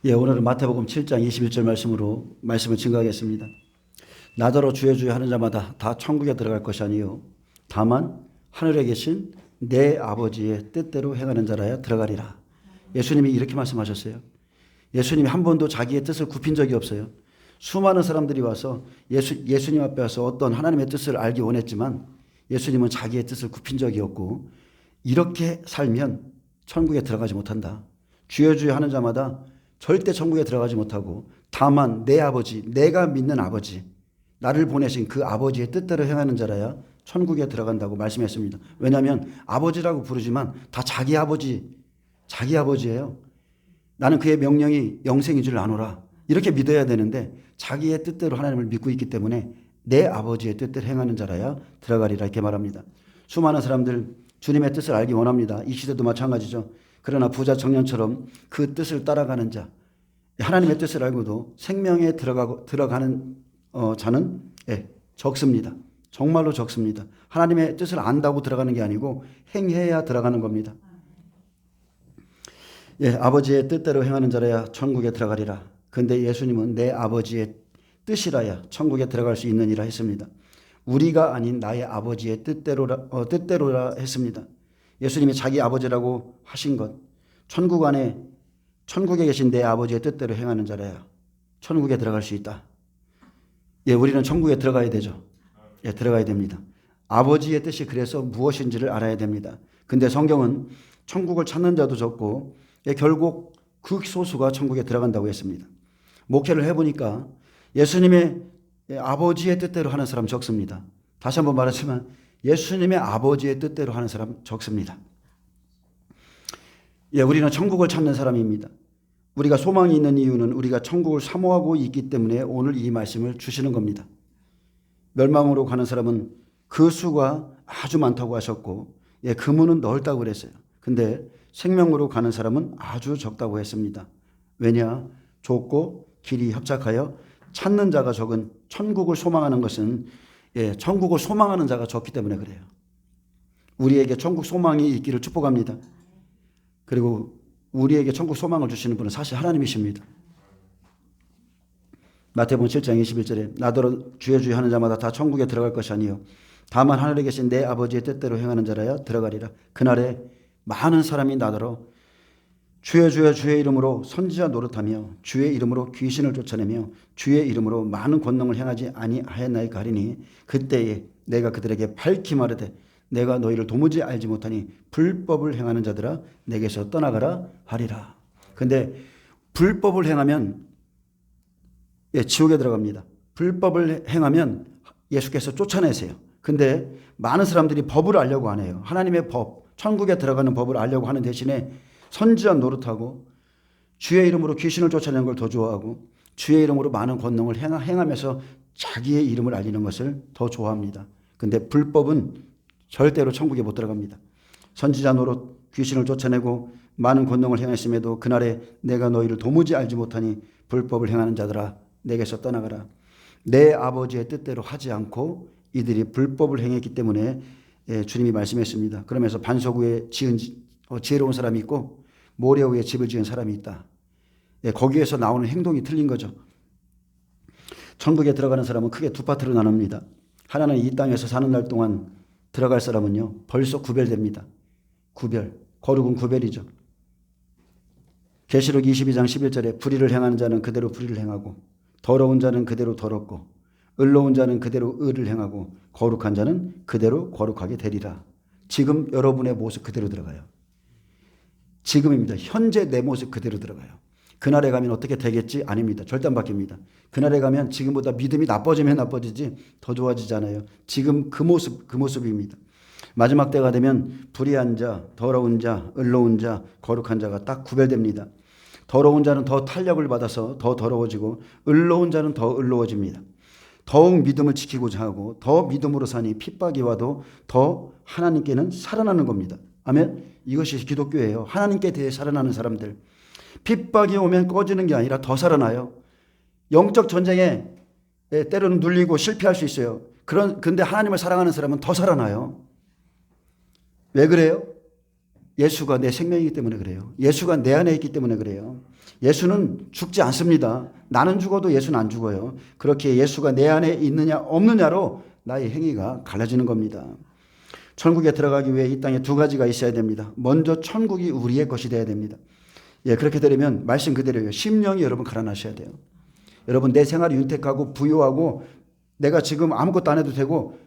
예, 오늘은 마태복음 7장 21절 말씀으로 말씀을 증거하겠습니다. 나더러 주여 주여 하는 자마다 다 천국에 들어갈 것이 아니요 다만 하늘에 계신 내 아버지의 뜻대로 행하는 자라야 들어가리라. 예수님이 이렇게 말씀하셨어요. 예수님이 한 번도 자기의 뜻을 굽힌 적이 없어요. 수많은 사람들이 와서 예수님 앞에 와서 어떤 하나님의 뜻을 알기 원했지만 예수님은 자기의 뜻을 굽힌 적이 없고, 이렇게 살면 천국에 들어가지 못한다. 주여 주여 하는 자마다 절대 천국에 들어가지 못하고 다만 내 아버지, 내가 믿는 아버지, 나를 보내신 그 아버지의 뜻대로 행하는 자라야 천국에 들어간다고 말씀했습니다. 왜냐하면 아버지라고 부르지만 다 자기 아버지예요. 나는 그의 명령이 영생인 줄 아노라, 이렇게 믿어야 되는데 자기의 뜻대로 하나님을 믿고 있기 때문에 내 아버지의 뜻대로 행하는 자라야 들어가리라, 이렇게 말합니다. 수많은 사람들 주님의 뜻을 알기 원합니다. 이 시대도 마찬가지죠. 그러나 부자 청년처럼 그 뜻을 따라가는 자, 하나님의 뜻을 알고도 생명에 들어가는 자는 적습니다. 정말로 적습니다. 하나님의 뜻을 안다고 들어가는 게 아니고 행해야 들어가는 겁니다. 아버지의 뜻대로 행하는 자라야 천국에 들어가리라. 근데 예수님은 내 아버지의 뜻이라야 천국에 들어갈 수 있느니라 했습니다. 우리가 아닌 나의 아버지의 뜻대로라 했습니다. 예수님이 자기 아버지라고 하신 것, 천국에 계신 내 아버지의 뜻대로 행하는 자라야 천국에 들어갈 수 있다. 우리는 천국에 들어가야 되죠. 들어가야 됩니다. 아버지의 뜻이 그래서 무엇인지를 알아야 됩니다. 근데 성경은 천국을 찾는 자도 적고 결국 극소수가 천국에 들어간다고 했습니다. 목회를 해보니까 예수님의 아버지의 뜻대로 하는 사람 적습니다. 다시 한번 말하지만 예수님의 아버지의 뜻대로 하는 사람 적습니다. 우리는 천국을 찾는 사람입니다. 우리가 소망이 있는 이유는 우리가 천국을 사모하고 있기 때문에 오늘 이 말씀을 주시는 겁니다. 멸망으로 가는 사람은 그 수가 아주 많다고 하셨고, 그문은 넓다고 그랬어요. 근데 생명으로 가는 사람은 아주 적다고 했습니다. 왜냐? 좁고 길이 협착하여 찾는 자가 적은, 천국을 소망하는 것은 천국을 소망하는 자가 적기 때문에 그래요. 우리에게 천국 소망이 있기를 축복합니다. 그리고 우리에게 천국 소망을 주시는 분은 사실 하나님이십니다. 마태복음 7장 21절에 나더러 주여 주여 하는 자마다 다 천국에 들어갈 것이 아니요 다만 하늘에 계신 내 아버지의 뜻대로 행하는 자라야 들어가리라. 그날에 많은 사람이 나더러 주여 주여 주의 이름으로 선지자 노릇하며 주의 이름으로 귀신을 쫓아내며 주의 이름으로 많은 권능을 행하지 아니하였나이까 하리니 그때에 내가 그들에게 밝히 말하되 내가 너희를 도무지 알지 못하니 불법을 행하는 자들아 내게서 떠나가라 하리라. 근데 불법을 행하면 지옥에 들어갑니다. 불법을 행하면 예수께서 쫓아내세요. 근데 많은 사람들이 법을 알려고 안 해요. 하나님의 법, 천국에 들어가는 법을 알려고 하는 대신에 선지자 노릇하고 주의 이름으로 귀신을 쫓아내는 걸 더 좋아하고 주의 이름으로 많은 권능을 행하면서 자기의 이름을 알리는 것을 더 좋아합니다. 근데 불법은 절대로 천국에 못 들어갑니다. 선지자 노릇, 귀신을 쫓아내고 많은 권능을 행했음에도 그날에 내가 너희를 도무지 알지 못하니 불법을 행하는 자들아 내게서 떠나가라. 내 아버지의 뜻대로 하지 않고 이들이 불법을 행했기 때문에 주님이 말씀했습니다. 그러면서 반석 위에 지은 지혜로운 사람이 있고 모래 위에 집을 지은 사람이 있다. 거기에서 나오는 행동이 틀린 거죠. 천국에 들어가는 사람은 크게 두 파트로 나눕니다. 하나는 이 땅에서 사는 날 동안 들어갈 사람은요 벌써 구별됩니다. 거룩은 구별이죠. 계시록 22장 11절에 불의를 행하는 자는 그대로 불의를 행하고 더러운 자는 그대로 더럽고 의로운 자는 그대로 의를 행하고 거룩한 자는 그대로 거룩하게 되리라. 지금 여러분의 모습 그대로 들어가요. 지금입니다. 현재 내 모습 그대로 들어가요. 그날에 가면 어떻게 되겠지? 아닙니다. 절대 안 바뀝니다. 그날에 가면 지금보다 믿음이 나빠지면 나빠지지 더 좋아지지 않아요. 지금 그 모습입니다. 마지막 때가 되면 불의한 자, 더러운 자, 의로운 자, 거룩한 자가 딱 구별됩니다. 더러운 자는 더 탄력을 받아서 더 더러워지고 의로운 자는 더 의로워집니다. 더욱 믿음을 지키고자 하고 더 믿음으로 사니 핍박이 와도 더 하나님께는 살아나는 겁니다. 아멘. 이것이 기독교예요. 하나님께 대해 살아나는 사람들. 핍박이 오면 꺼지는 게 아니라 더 살아나요. 영적 전쟁에 때로는 눌리고 실패할 수 있어요. 근데 하나님을 사랑하는 사람은 더 살아나요. 왜 그래요? 예수가 내 생명이기 때문에 그래요. 예수가 내 안에 있기 때문에 그래요. 예수는 죽지 않습니다. 나는 죽어도 예수는 안 죽어요. 그렇게 예수가 내 안에 있느냐 없느냐로 나의 행위가 갈라지는 겁니다. 천국에 들어가기 위해 이 땅에 두 가지가 있어야 됩니다. 먼저 천국이 우리의 것이 돼야 됩니다. 예, 그렇게 되려면 말씀 그대로예요. 심령이 여러분 가난하셔야 돼요. 여러분 내 생활이 윤택하고 부유하고 내가 지금 아무것도 안 해도 되고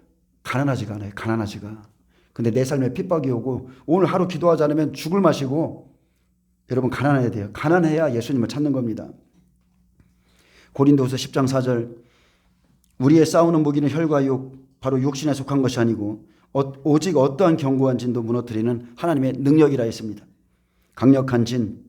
가난하지가 않아요. 가난하지가. 근데 내 삶에 핍박이 오고 오늘 하루 기도하지 않으면 죽을 맛이고 여러분 가난해야 돼요. 가난해야 예수님을 찾는 겁니다. 고린도후서 10장 4절 우리의 싸우는 무기는 혈과 육 바로 육신에 속한 것이 아니고 오직 어떠한 견고한 진도 무너뜨리는 하나님의 능력이라 했습니다. 강력한 진,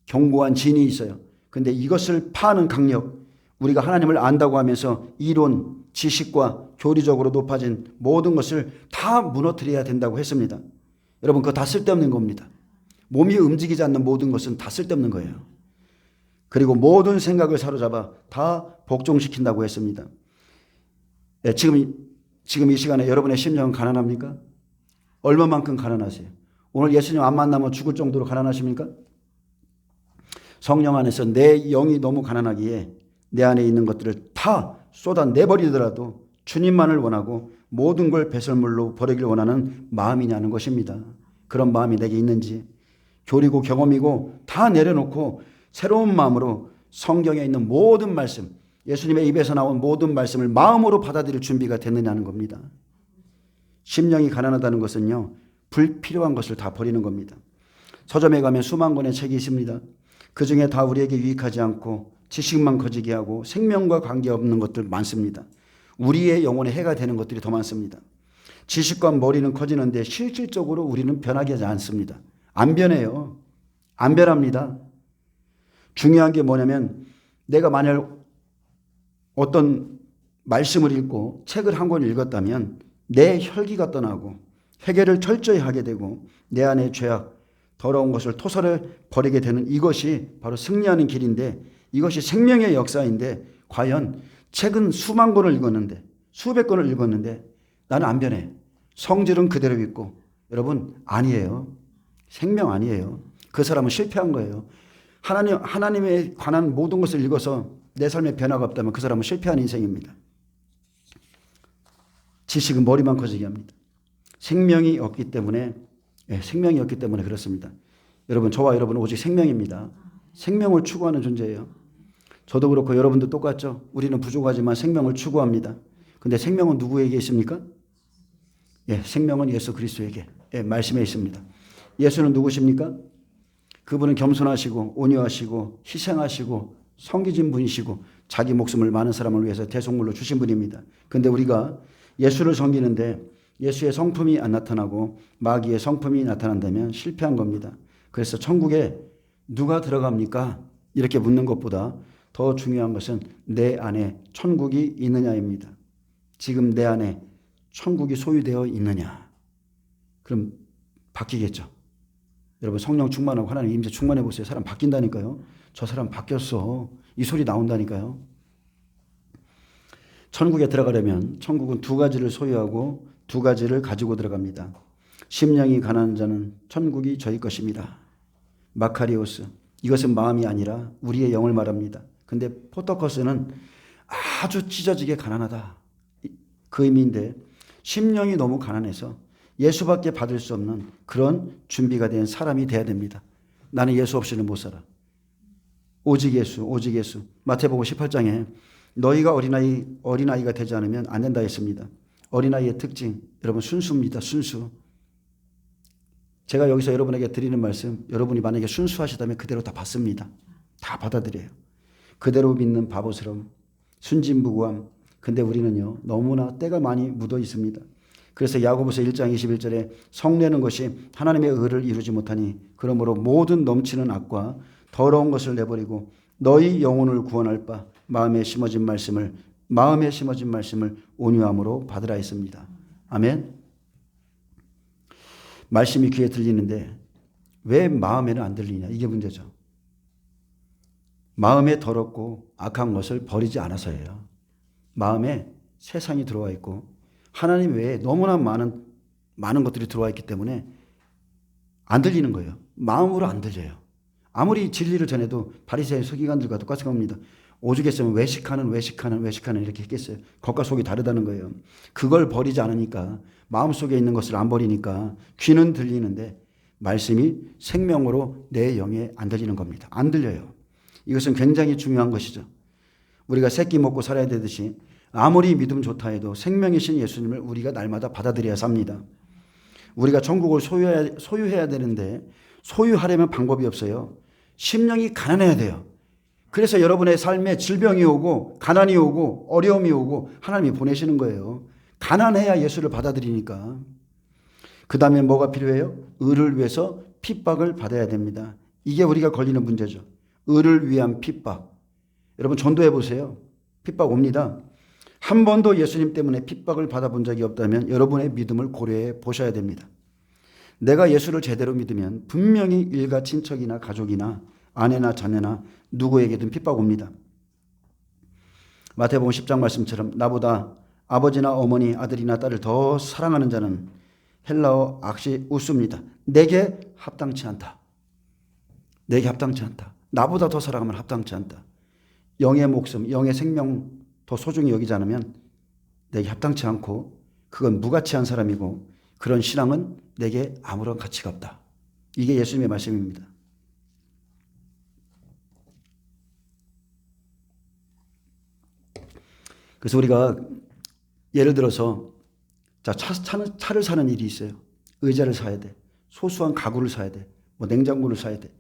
견고한 진이 있어요. 근데 이것을 파는 강력, 우리가 하나님을 안다고 하면서 이론, 지식과 교리적으로 높아진 모든 것을 다 무너뜨려야 된다고 했습니다. 여러분 그거 다 쓸데없는 겁니다. 몸이 움직이지 않는 모든 것은 다 쓸데없는 거예요. 그리고 모든 생각을 사로잡아 다 복종시킨다고 했습니다. 네, 지금 이 시간에 여러분의 심령은 가난합니까? 얼마만큼 가난하세요? 오늘 예수님 안 만나면 죽을 정도로 가난하십니까? 성령 안에서 내 영이 너무 가난하기에 내 안에 있는 것들을 다 쏟아내버리더라도 주님만을 원하고 모든 걸 배설물로 버리길 원하는 마음이냐는 것입니다. 그런 마음이 내게 있는지 교리고 경험이고 다 내려놓고 새로운 마음으로 성경에 있는 모든 말씀, 예수님의 입에서 나온 모든 말씀을 마음으로 받아들일 준비가 됐느냐는 겁니다. 심령이 가난하다는 것은요, 불필요한 것을 다 버리는 겁니다. 서점에 가면 수만 권의 책이 있습니다. 그 중에 다 우리에게 유익하지 않고 지식만 커지게 하고 생명과 관계없는 것들 많습니다. 우리의 영혼에 해가 되는 것들이 더 많습니다. 지식과 머리는 커지는데 실질적으로 우리는 변하게 하지 않습니다. 안 변해요. 안 변합니다. 중요한 게 뭐냐면 내가 만약 어떤 말씀을 읽고 책을 한 권 읽었다면 내 혈기가 떠나고 회개를 철저히 하게 되고 내 안의 죄악, 더러운 것을 토설해 버리게 되는 이것이 바로 승리하는 길인데 이것이 생명의 역사인데 과연 책은 수만 권을 읽었는데 수백 권을 읽었는데 나는 안 변해. 성질은 그대로 있고 여러분 아니에요. 생명 아니에요. 그 사람은 실패한 거예요. 하나님에 관한 모든 것을 읽어서 내 삶에 변화가 없다면 그 사람은 실패한 인생입니다. 지식은 머리만 커지게 합니다. 생명이 없기 때문에 그렇습니다. 여러분 저와 여러분은 오직 생명입니다. 생명을 추구하는 존재예요. 저도 그렇고 여러분도 똑같죠. 우리는 부족하지만 생명을 추구합니다. 근데 생명은 누구에게 있습니까? 생명은 예수 그리스도에게 말씀에 있습니다. 예수는 누구십니까? 그분은 겸손하시고 온유하시고 희생하시고 성기진 분이시고 자기 목숨을 많은 사람을 위해서 대속물로 주신 분입니다. 근데 우리가 예수를 섬기는데 예수의 성품이 안 나타나고 마귀의 성품이 나타난다면 실패한 겁니다. 그래서 천국에 누가 들어갑니까? 이렇게 묻는 것보다 더 중요한 것은 내 안에 천국이 있느냐입니다. 지금 내 안에 천국이 소유되어 있느냐? 그럼 바뀌겠죠. 여러분 성령 충만하고 하나님 임재 충만해 보세요. 사람 바뀐다니까요. 저 사람 바뀌었어. 이 소리 나온다니까요. 천국에 들어가려면 천국은 두 가지를 소유하고 두 가지를 가지고 들어갑니다. 심령이 가난한 자는 천국이 저희 것입니다. 마카리오스. 이것은 마음이 아니라 우리의 영을 말합니다. 근데 포토커스는 아주 찢어지게 가난하다. 그 의미인데 심령이 너무 가난해서 예수밖에 받을 수 없는 그런 준비가 된 사람이 돼야 됩니다. 나는 예수 없이는 못 살아. 오직 예수, 오직 예수. 마태복음 18장에 너희가 어린아이가 되지 않으면 안 된다 했습니다. 어린아이의 특징, 여러분 순수입니다. 순수. 제가 여기서 여러분에게 드리는 말씀, 여러분이 만약에 순수하시다면 그대로 다 받습니다. 다 받아들여요. 그대로 믿는 바보스러움, 순진무구함. 근데 우리는요, 너무나 때가 많이 묻어 있습니다. 그래서 야고보서 1장 21절에 성내는 것이 하나님의 의를 이루지 못하니 그러므로 모든 넘치는 악과 더러운 것을 내버리고 너희 영혼을 구원할 바 마음에 심어진 말씀을 온유함으로 받으라 했습니다. 아멘. 말씀이 귀에 들리는데 왜 마음에는 안 들리냐? 이게 문제죠. 마음에 더럽고 악한 것을 버리지 않아서예요. 마음에 세상이 들어와 있고 하나님 외에 너무나 많은 것들이 들어와 있기 때문에 안 들리는 거예요. 마음으로 안 들려요. 아무리 진리를 전해도 바리새인 서기관들과 똑같은 겁니다. 오죽했으면 외식하는 이렇게 했겠어요. 겉과 속이 다르다는 거예요. 그걸 버리지 않으니까, 마음속에 있는 것을 안 버리니까 귀는 들리는데 말씀이 생명으로 내 영에 안 들리는 겁니다. 안 들려요. 이것은 굉장히 중요한 것이죠. 우리가 새끼 먹고 살아야 되듯이 아무리 믿음 좋다 해도 생명이신 예수님을 우리가 날마다 받아들여야 삽니다. 우리가 천국을 소유해야 되는데 소유하려면 방법이 없어요. 심령이 가난해야 돼요. 그래서 여러분의 삶에 질병이 오고 가난이 오고 어려움이 오고 하나님이 보내시는 거예요. 가난해야 예수를 받아들이니까. 그 다음에 뭐가 필요해요? 의를 위해서 핍박을 받아야 됩니다. 이게 우리가 걸리는 문제죠. 의를 위한 핍박. 여러분 전도해 보세요. 핍박 옵니다. 한 번도 예수님 때문에 핍박을 받아본 적이 없다면 여러분의 믿음을 고려해 보셔야 됩니다. 내가 예수를 제대로 믿으면 분명히 일가 친척이나 가족이나 아내나 자녀나 누구에게든 핍박 옵니다. 마태복음 10장 말씀처럼 나보다 아버지나 어머니, 아들이나 딸을 더 사랑하는 자는 헬라어 악시 웃습니다. 내게 합당치 않다. 내게 합당치 않다. 나보다 더 사랑하면 합당치 않다. 영의 목숨, 영의 생명 더 소중히 여기지 않으면 내게 합당치 않고 그건 무가치한 사람이고 그런 신앙은 내게 아무런 가치가 없다. 이게 예수님의 말씀입니다. 그래서 우리가 예를 들어서 차를 사는 일이 있어요. 의자를 사야 돼. 소소한 가구를 사야 돼. 뭐 냉장고를 사야 돼.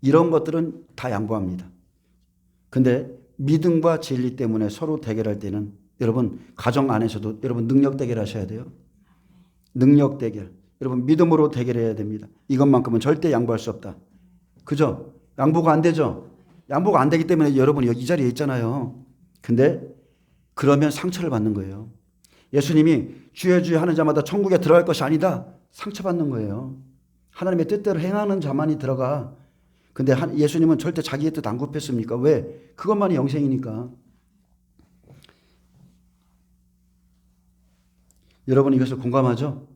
이런 것들은 다 양보합니다. 근데 믿음과 진리 때문에 서로 대결할 때는 여러분 가정 안에서도 여러분 능력 대결하셔야 돼요. 능력 대결. 여러분 믿음으로 대결해야 됩니다. 이것만큼은 절대 양보할 수 없다. 그죠? 양보가 안 되죠? 양보가 안 되기 때문에 여러분이 여기 이 자리에 있잖아요. 근데 그러면 상처를 받는 거예요. 예수님이 주여 주여 하는 자마다 천국에 들어갈 것이 아니다. 상처받는 거예요. 하나님의 뜻대로 행하는 자만이 들어가. 근데 예수님은 절대 자기의 뜻 안 굽혔습니까? 왜? 그것만이 영생이니까. 여러분 이것을 공감하죠?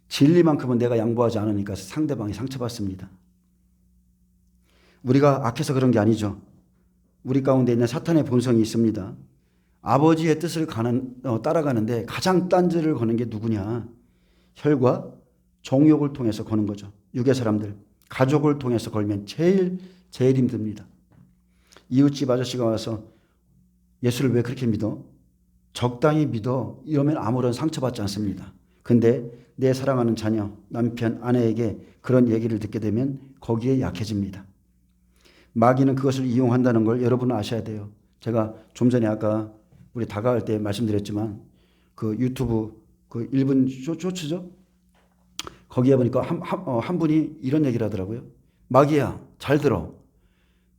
진리만큼은 내가 양보하지 않으니까 상대방이 상처받습니다. 우리가 악해서 그런 게 아니죠. 우리 가운데 있는 사탄의 본성이 있습니다. 아버지의 뜻을 따라가는데 가장 딴지를 거는 게 누구냐? 혈과 정욕을 통해서 거는 거죠. 육의 사람들. 가족을 통해서 걸면 제일 힘듭니다. 이웃집 아저씨가 와서 예수를 왜 그렇게 믿어? 적당히 믿어. 이러면 아무런 상처받지 않습니다. 근데 내 사랑하는 자녀, 남편, 아내에게 그런 얘기를 듣게 되면 거기에 약해집니다. 마귀는 그것을 이용한다는 걸 여러분은 아셔야 돼요. 제가 좀 전에 아까 우리 다가갈 때 말씀드렸지만 그 유튜브 그 1분 쇼츠죠? 거기에 보니까 한 분이 이런 얘기를 하더라고요. 마귀야, 잘 들어.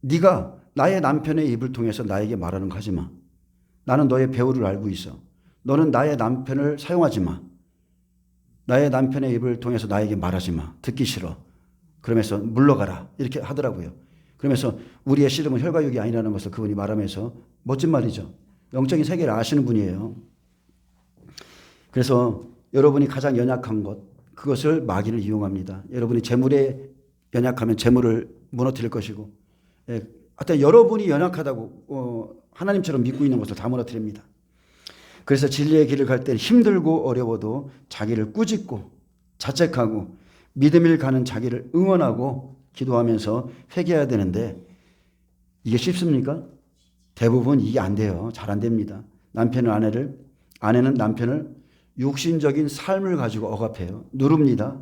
네가 나의 남편의 입을 통해서 나에게 말하는 거 하지 마. 나는 너의 배우를 알고 있어. 너는 나의 남편을 사용하지 마. 나의 남편의 입을 통해서 나에게 말하지 마. 듣기 싫어. 그러면서 물러가라. 이렇게 하더라고요. 그러면서 우리의 씨름은 혈과 육이 아니라는 것을 그분이 말하면서 멋진 말이죠. 영적인 세계를 아시는 분이에요. 그래서 여러분이 가장 연약한 것, 그것을 마귀는 이용합니다. 여러분이 재물에 연약하면 재물을 무너뜨릴 것이고, 하여튼 여러분이 연약하다고 하나님처럼 믿고 있는 것을 다 무너뜨립니다. 그래서 진리의 길을 갈 때 힘들고 어려워도 자기를 꾸짖고 자책하고 믿음을 가는 자기를 응원하고 기도하면서 회개해야 되는데 이게 쉽습니까? 대부분 이게 안 돼요. 잘 안 됩니다. 아내는 남편을 육신적인 삶을 가지고 억압해요. 누릅니다.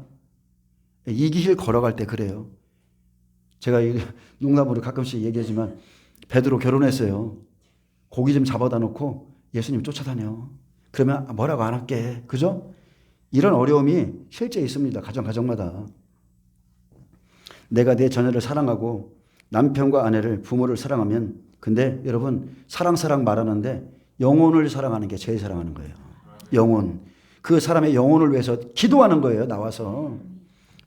이 길 걸어갈 때 그래요. 제가 농담으로 가끔씩 얘기하지만 베드로 결혼했어요. 고기 좀 잡아다 놓고 예수님 쫓아다녀. 그러면 뭐라고 안 할게. 그죠? 이런 어려움이 실제 있습니다. 가정마다. 내가 내 자녀를 사랑하고 남편과 아내를 부모를 사랑하면 근데 여러분 사랑 말하는데 영혼을 사랑하는 게 제일 사랑하는 거예요. 영혼. 그 사람의 영혼을 위해서 기도하는 거예요. 나와서.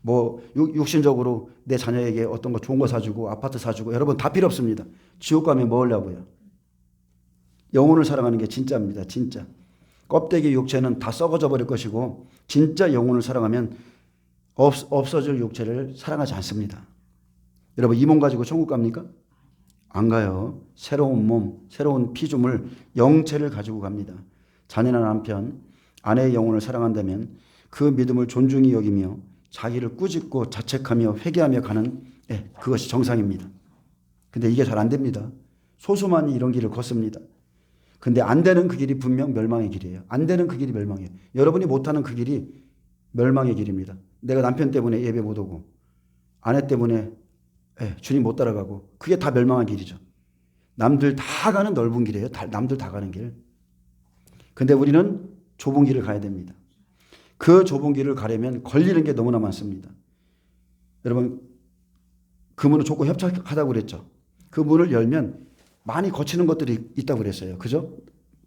뭐 육신적으로 내 자녀에게 어떤 거 좋은 거 사주고 아파트 사주고 여러분 다 필요 없습니다. 지옥 가면 뭐 하려고요. 영혼을 사랑하는 게 진짜입니다. 진짜. 껍데기 육체는 다 썩어져 버릴 것이고 진짜 영혼을 사랑하면 없어질 육체를 사랑하지 않습니다. 여러분 이 몸 가지고 천국 갑니까? 안 가요. 새로운 몸, 새로운 피조물, 영체를 가지고 갑니다. 자녀나 남편, 아내의 영혼을 사랑한다면 그 믿음을 존중히 여기며 자기를 꾸짖고 자책하며 회개하며 가는 그것이 정상입니다. 근데 이게 잘 안 됩니다. 소수만이 이런 길을 걷습니다. 근데 안 되는 그 길이 분명 멸망의 길이에요. 안 되는 그 길이 멸망이에요. 여러분이 못하는 그 길이 멸망의 길입니다. 내가 남편 때문에 예배 못 오고 아내 때문에 주님 못 따라가고 그게 다 멸망한 길이죠. 남들 다 가는 넓은 길이에요. 남들 다 가는 길. 근데 우리는 좁은 길을 가야 됩니다. 그 좁은 길을 가려면 걸리는 게 너무나 많습니다. 여러분 그 문을 좁고 협착하다고 그랬죠. 그 문을 열면 많이 거치는 것들이 있다고 그랬어요. 그죠?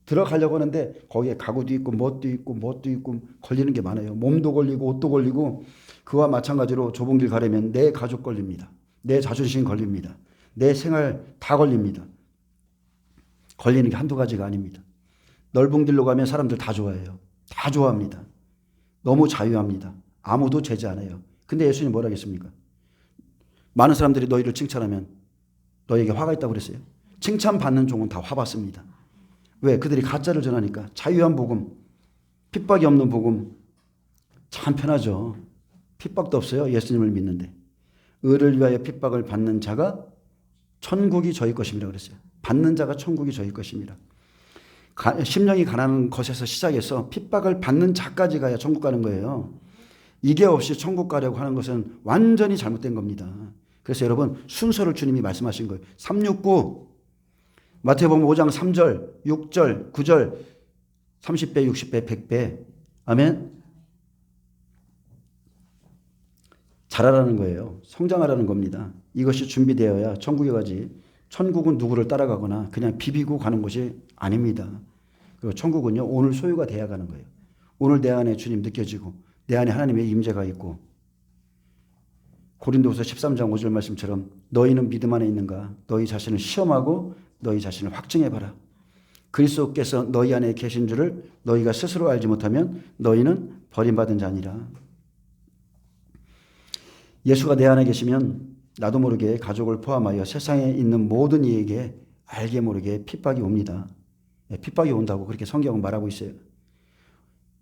들어가려고 하는데 거기에 가구도 있고 뭣도 있고 걸리는 게 많아요. 몸도 걸리고 옷도 걸리고 그와 마찬가지로 좁은 길 가려면 내 가족 걸립니다. 내 자존심 걸립니다. 내 생활 다 걸립니다. 걸리는 게 한두 가지가 아닙니다. 넓은 길로 가면 사람들 다 좋아해요. 다 좋아합니다. 너무 자유합니다. 아무도 제재하네요. 근데 예수님 뭐라 하겠습니까? 많은 사람들이 너희를 칭찬하면 너에게 화가 있다고 그랬어요. 칭찬받는 종은 다 화받습니다. 왜? 그들이 가짜를 전하니까. 자유한 복음, 핍박이 없는 복음 참 편하죠. 핍박도 없어요. 예수님을 믿는데. 의를 위하여 핍박을 받는 자가 천국이 저희 것입니다 그랬어요. 받는 자가 천국이 저희 것입니다. 심령이 가난한 것에서 시작해서 핍박을 받는 자까지 가야 천국 가는 거예요. 이게 없이 천국 가려고 하는 것은 완전히 잘못된 겁니다. 그래서 여러분 순서를 주님이 말씀하신 거예요. 369 마태복음 5장 3절 6절 9절 30배 60배 100배 아멘. 잘하라는 거예요. 성장하라는 겁니다. 이것이 준비되어야 천국에 가지. 천국은 누구를 따라가거나 그냥 비비고 가는 곳이 아닙니다. 그리고 천국은요 오늘 소유가 돼야 가는 거예요. 오늘 내 안에 주님 느껴지고 내 안에 하나님의 임재가 있고 고린도후서 13장 5절 말씀처럼 너희는 믿음 안에 있는가? 너희 자신을 시험하고 너희 자신을 확증해봐라. 그리스도께서 너희 안에 계신 줄을 너희가 스스로 알지 못하면 너희는 버림받은 자니라. 예수가 내 안에 계시면 나도 모르게 가족을 포함하여 세상에 있는 모든 이에게 알게 모르게 핍박이 옵니다. 핍박이 온다고 그렇게 성경은 말하고 있어요.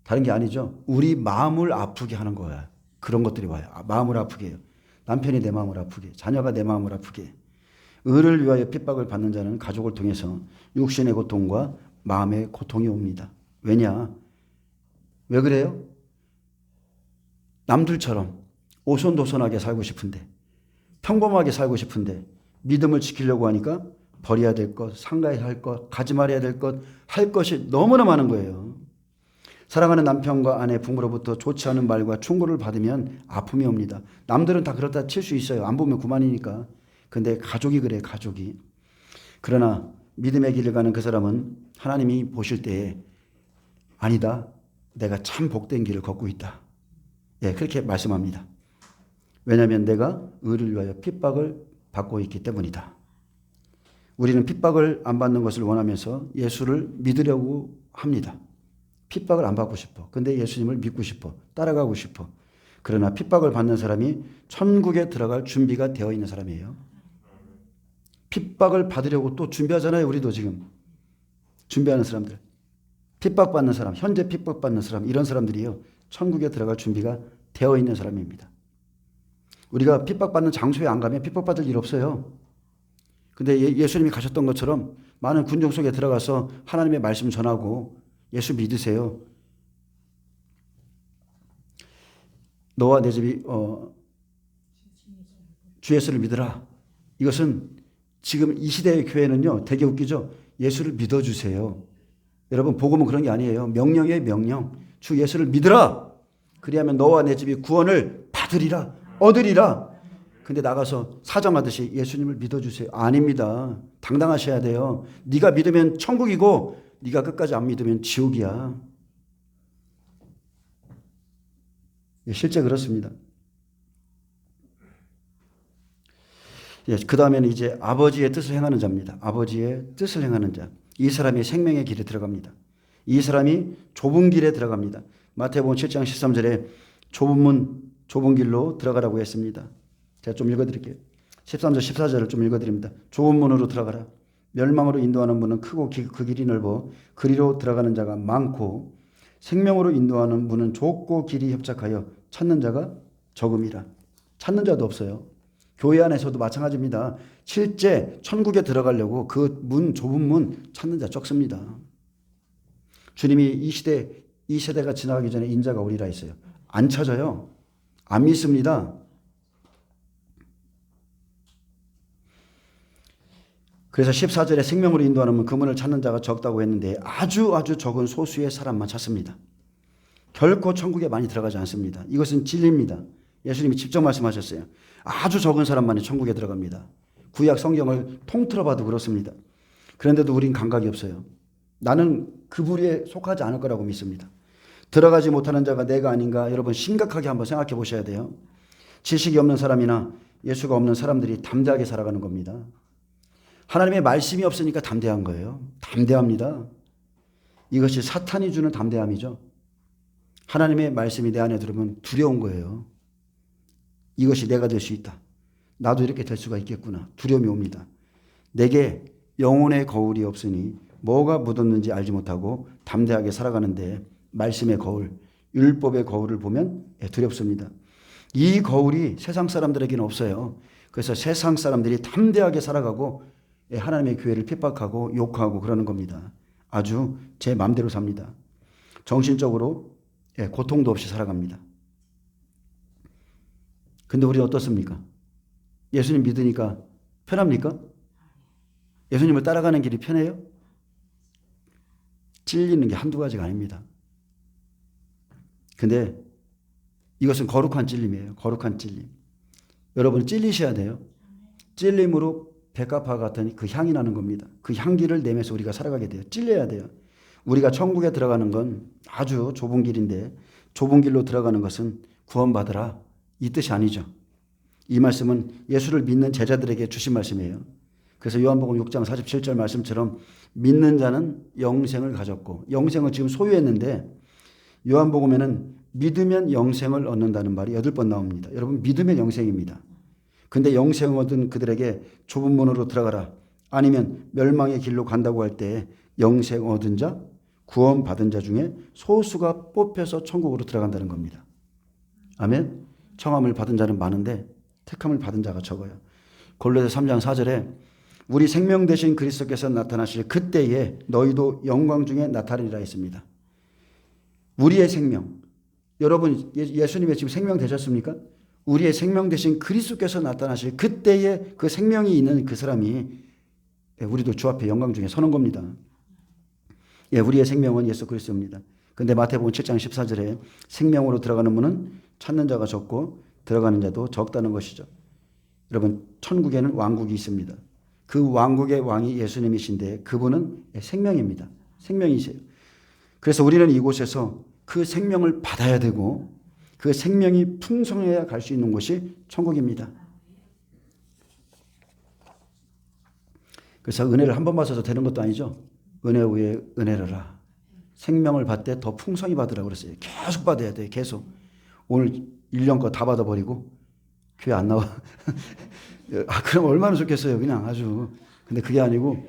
다른 게 아니죠. 우리 마음을 아프게 하는 거야. 그런 것들이 와요. 마음을 아프게 해요. 남편이 내 마음을 아프게, 자녀가 내 마음을 아프게. 의를 위하여 핍박을 받는 자는 가족을 통해서 육신의 고통과 마음의 고통이 옵니다. 왜냐? 왜 그래요? 남들처럼 오손도손하게 살고 싶은데, 평범하게 살고 싶은데 믿음을 지키려고 하니까 버려야 될 것, 상가해야 할 것, 가지 말아야 될 것, 할 것이 너무나 많은 거예요. 사랑하는 남편과 아내, 부모로부터 좋지 않은 말과 충고를 받으면 아픔이 옵니다. 남들은 다 그렇다 칠 수 있어요. 안 보면 그만이니까. 근데 가족이 그래, 가족이. 그러나 믿음의 길을 가는 그 사람은 하나님이 보실 때에 아니다. 내가 참 복된 길을 걷고 있다. 그렇게 말씀합니다. 왜냐하면 내가 의를 위하여 핍박을 받고 있기 때문이다. 우리는 핍박을 안 받는 것을 원하면서 예수를 믿으려고 합니다. 핍박을 안 받고 싶어. 근데 예수님을 믿고 싶어. 따라가고 싶어. 그러나 핍박을 받는 사람이 천국에 들어갈 준비가 되어 있는 사람이에요. 핍박을 받으려고 또 준비하잖아요. 우리도 지금. 준비하는 사람들. 핍박받는 사람, 현재 핍박받는 사람, 이런 사람들이요. 천국에 들어갈 준비가 되어 있는 사람입니다. 우리가 핍박받는 장소에 안 가면 핍박받을 일 없어요. 근데 예수님이 가셨던 것처럼 많은 군중 속에 들어가서 하나님의 말씀 전하고 예수 믿으세요. 너와 내 집이 주 예수를 믿으라. 이것은 지금 이 시대의 교회는요. 되게 웃기죠. 예수를 믿어주세요. 여러분 복음은 그런 게 아니에요. 명령이에요. 명령. 주 예수를 믿으라. 그리하면 너와 내 집이 구원을 받으리라. 얻으리라. 근데 나가서 사정하듯이 예수님을 믿어주세요. 아닙니다. 당당하셔야 돼요. 네가 믿으면 천국이고 네가 끝까지 안 믿으면 지옥이야. 실제 그렇습니다. 그 다음에는 이제 아버지의 뜻을 행하는 자입니다. 아버지의 뜻을 행하는 자. 이 사람이 생명의 길에 들어갑니다. 이 사람이 좁은 길에 들어갑니다. 마태복음 7장 13절에 좁은 문, 좁은 길로 들어가라고 했습니다. 제가 좀 읽어드릴게요. 13절 14절을 좀 읽어드립니다. 좁은 문으로 들어가라. 멸망으로 인도하는 문은 크고 그 길이 넓어 그리로 들어가는 자가 많고 생명으로 인도하는 문은 좁고 길이 협착하여 찾는 자가 적음이라. 찾는 자도 없어요. 교회 안에서도 마찬가지입니다. 실제 천국에 들어가려고 그 문, 좁은 문 찾는 자 적습니다. 주님이 이 세대가 지나가기 전에 인자가 오리라 했어요. 안 찾아요. 안 믿습니다. 그래서 14절에 생명으로 인도하는 문, 그 문을 찾는 자가 적다고 했는데 아주 적은 소수의 사람만 찾습니다. 결코 천국에 많이 들어가지 않습니다. 이것은 진리입니다. 예수님이 직접 말씀하셨어요. 아주 적은 사람만이 천국에 들어갑니다. 구약 성경을 통틀어 봐도 그렇습니다. 그런데도 우린 감각이 없어요. 나는 그 부류에 속하지 않을 거라고 믿습니다. 들어가지 못하는 자가 내가 아닌가 여러분 심각하게 한번 생각해 보셔야 돼요. 지식이 없는 사람이나 예수가 없는 사람들이 담대하게 살아가는 겁니다. 하나님의 말씀이 없으니까 담대한 거예요. 담대합니다. 이것이 사탄이 주는 담대함이죠. 하나님의 말씀이 내 안에 들으면 두려운 거예요. 이것이 내가 될 수 있다. 나도 이렇게 될 수가 있겠구나. 두려움이 옵니다. 내게 영혼의 거울이 없으니 뭐가 묻었는지 알지 못하고 담대하게 살아가는데 말씀의 거울, 율법의 거울을 보면 두렵습니다. 이 거울이 세상 사람들에게는 없어요. 그래서 세상 사람들이 담대하게 살아가고 하나님의 교회를 핍박하고 욕하고 그러는 겁니다. 아주 제 마음대로 삽니다. 정신적으로 고통도 없이 살아갑니다. 근데 우리 어떻습니까? 예수님 믿으니까 편합니까? 예수님을 따라가는 길이 편해요? 찔리는 게 한두 가지가 아닙니다. 근데 이것은 거룩한 찔림이에요. 거룩한 찔림. 여러분 찔리셔야 돼요. 찔림으로 백합화 같은 그 향이 나는 겁니다. 그 향기를 내면서 우리가 살아가게 돼요. 찔려야 돼요. 우리가 천국에 들어가는 건 아주 좁은 길인데 좁은 길로 들어가는 것은 구원받으라 이 뜻이 아니죠. 이 말씀은 예수를 믿는 제자들에게 주신 말씀이에요. 그래서 요한복음 6장 47절 말씀처럼 믿는 자는 영생을 가졌고 영생을 지금 소유했는데 요한복음에는 믿으면 영생을 얻는다는 말이 8번 나옵니다. 여러분 믿으면 영생입니다. 근데 영생을 얻은 그들에게 좁은 문으로 들어가라 아니면 멸망의 길로 간다고 할 때 영생 얻은 자 구원 받은 자 중에 소수가 뽑혀서 천국으로 들어간다는 겁니다. 아멘. 청함을 받은 자는 많은데 택함을 받은 자가 적어요. 골로새 3장 4절에 우리 생명 되신 그리스도께서 나타나실 그때에 너희도 영광 중에 나타나리라 했습니다. 우리의 생명. 여러분 예수님의 지금 생명 되셨습니까? 우리의 생명 되신 그리스도께서 나타나실 그때에 그 생명이 있는 그 사람이 우리도 주 앞에 영광 중에 서는 겁니다. 우리의 생명은 예수 그리스도입니다. 근데 마태복음 7장 14절에 생명으로 들어가는 문은 찾는 자가 적고 들어가는 자도 적다는 것이죠. 여러분 천국에는 왕국이 있습니다. 그 왕국의 왕이 예수님이신데 그분은 생명입니다. 생명이세요. 그래서 우리는 이곳에서 그 생명을 받아야 되고 그 생명이 풍성해야 갈 수 있는 곳이 천국입니다. 그래서 은혜를 한 번 받아서 되는 것도 아니죠. 은혜 위에 은혜를 생명을 받되 더 풍성히 받으라고 그랬어요. 계속 받아야 돼요. 계속. 오늘 1년 거 다 받아버리고 교회 안 나와. 그럼 얼마나 좋겠어요. 그냥 아주. 근데 그게 아니고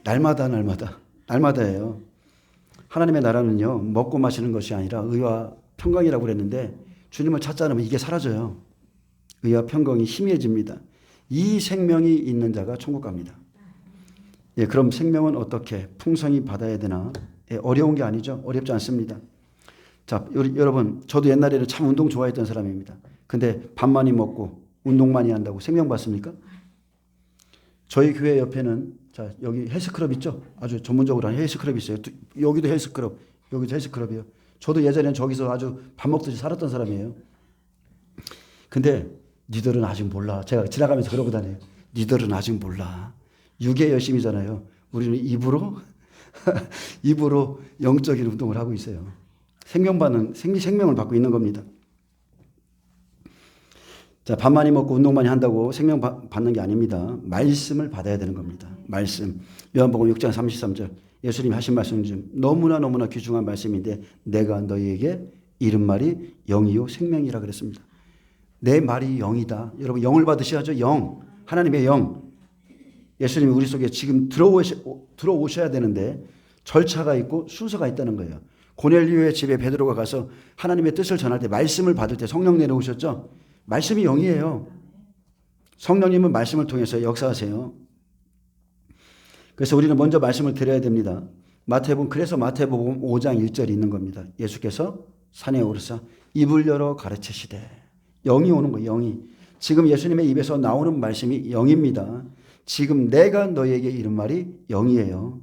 날마다예요. 하나님의 나라는요. 먹고 마시는 것이 아니라 의와 평강이라고 그랬는데 주님을 찾지 않으면 이게 사라져요. 의와 평강이 희미해집니다. 이 생명이 있는 자가 천국 갑니다. 그럼 생명은 어떻게 풍성히 받아야 되나? 어려운 게 아니죠. 어렵지 않습니다. 자, 여러분 저도 옛날에는 참 운동 좋아했던 사람입니다. 근데 밥 많이 먹고 운동 많이 한다고 생명 받습니까? 저희 교회 옆에는 자 여기 헬스클럽 있죠? 아주 전문적으로 하는 헬스클럽이 있어요. 여기도 헬스클럽, 여기도 헬스클럽이에요. 저도 예전에는 저기서 아주 밥 먹듯이 살았던 사람이에요. 근데 니들은 아직 몰라. 제가 지나가면서 그러고 다녀요. 니들은 아직 몰라. 육의 열심이잖아요. 우리는 입으로 영적인 운동을 하고 있어요. 생명을 받고 있는 겁니다. 자, 밥 많이 먹고 운동 많이 한다고 생명 받는 게 아닙니다. 말씀을 받아야 되는 겁니다. 말씀. 요한복음 6장 33절 예수님이 하신 말씀 중 너무나 귀중한 말씀인데 내가 너희에게 이른 말이 영이요 생명이라 그랬습니다. 내 말이 영이다. 여러분 영을 받으셔야죠. 영. 하나님의 영. 예수님이 우리 속에 지금 들어오셔야 되는데 절차가 있고 순서가 있다는 거예요. 고넬료의 집에 베드로가 가서 하나님의 뜻을 전할 때 말씀을 받을 때 성령 내려오셨죠. 말씀이 영이에요. 성령님은 말씀을 통해서 역사하세요. 그래서 우리는 먼저 말씀을 드려야 됩니다. 그래서 마태복음 5장 1절이 있는 겁니다. 예수께서 산에 오르사 입을 열어 가르치시되. 영이 오는 거예요. 영이. 지금 예수님의 입에서 나오는 말씀이 영입니다. 지금 내가 너에게 이른 말이 영이에요.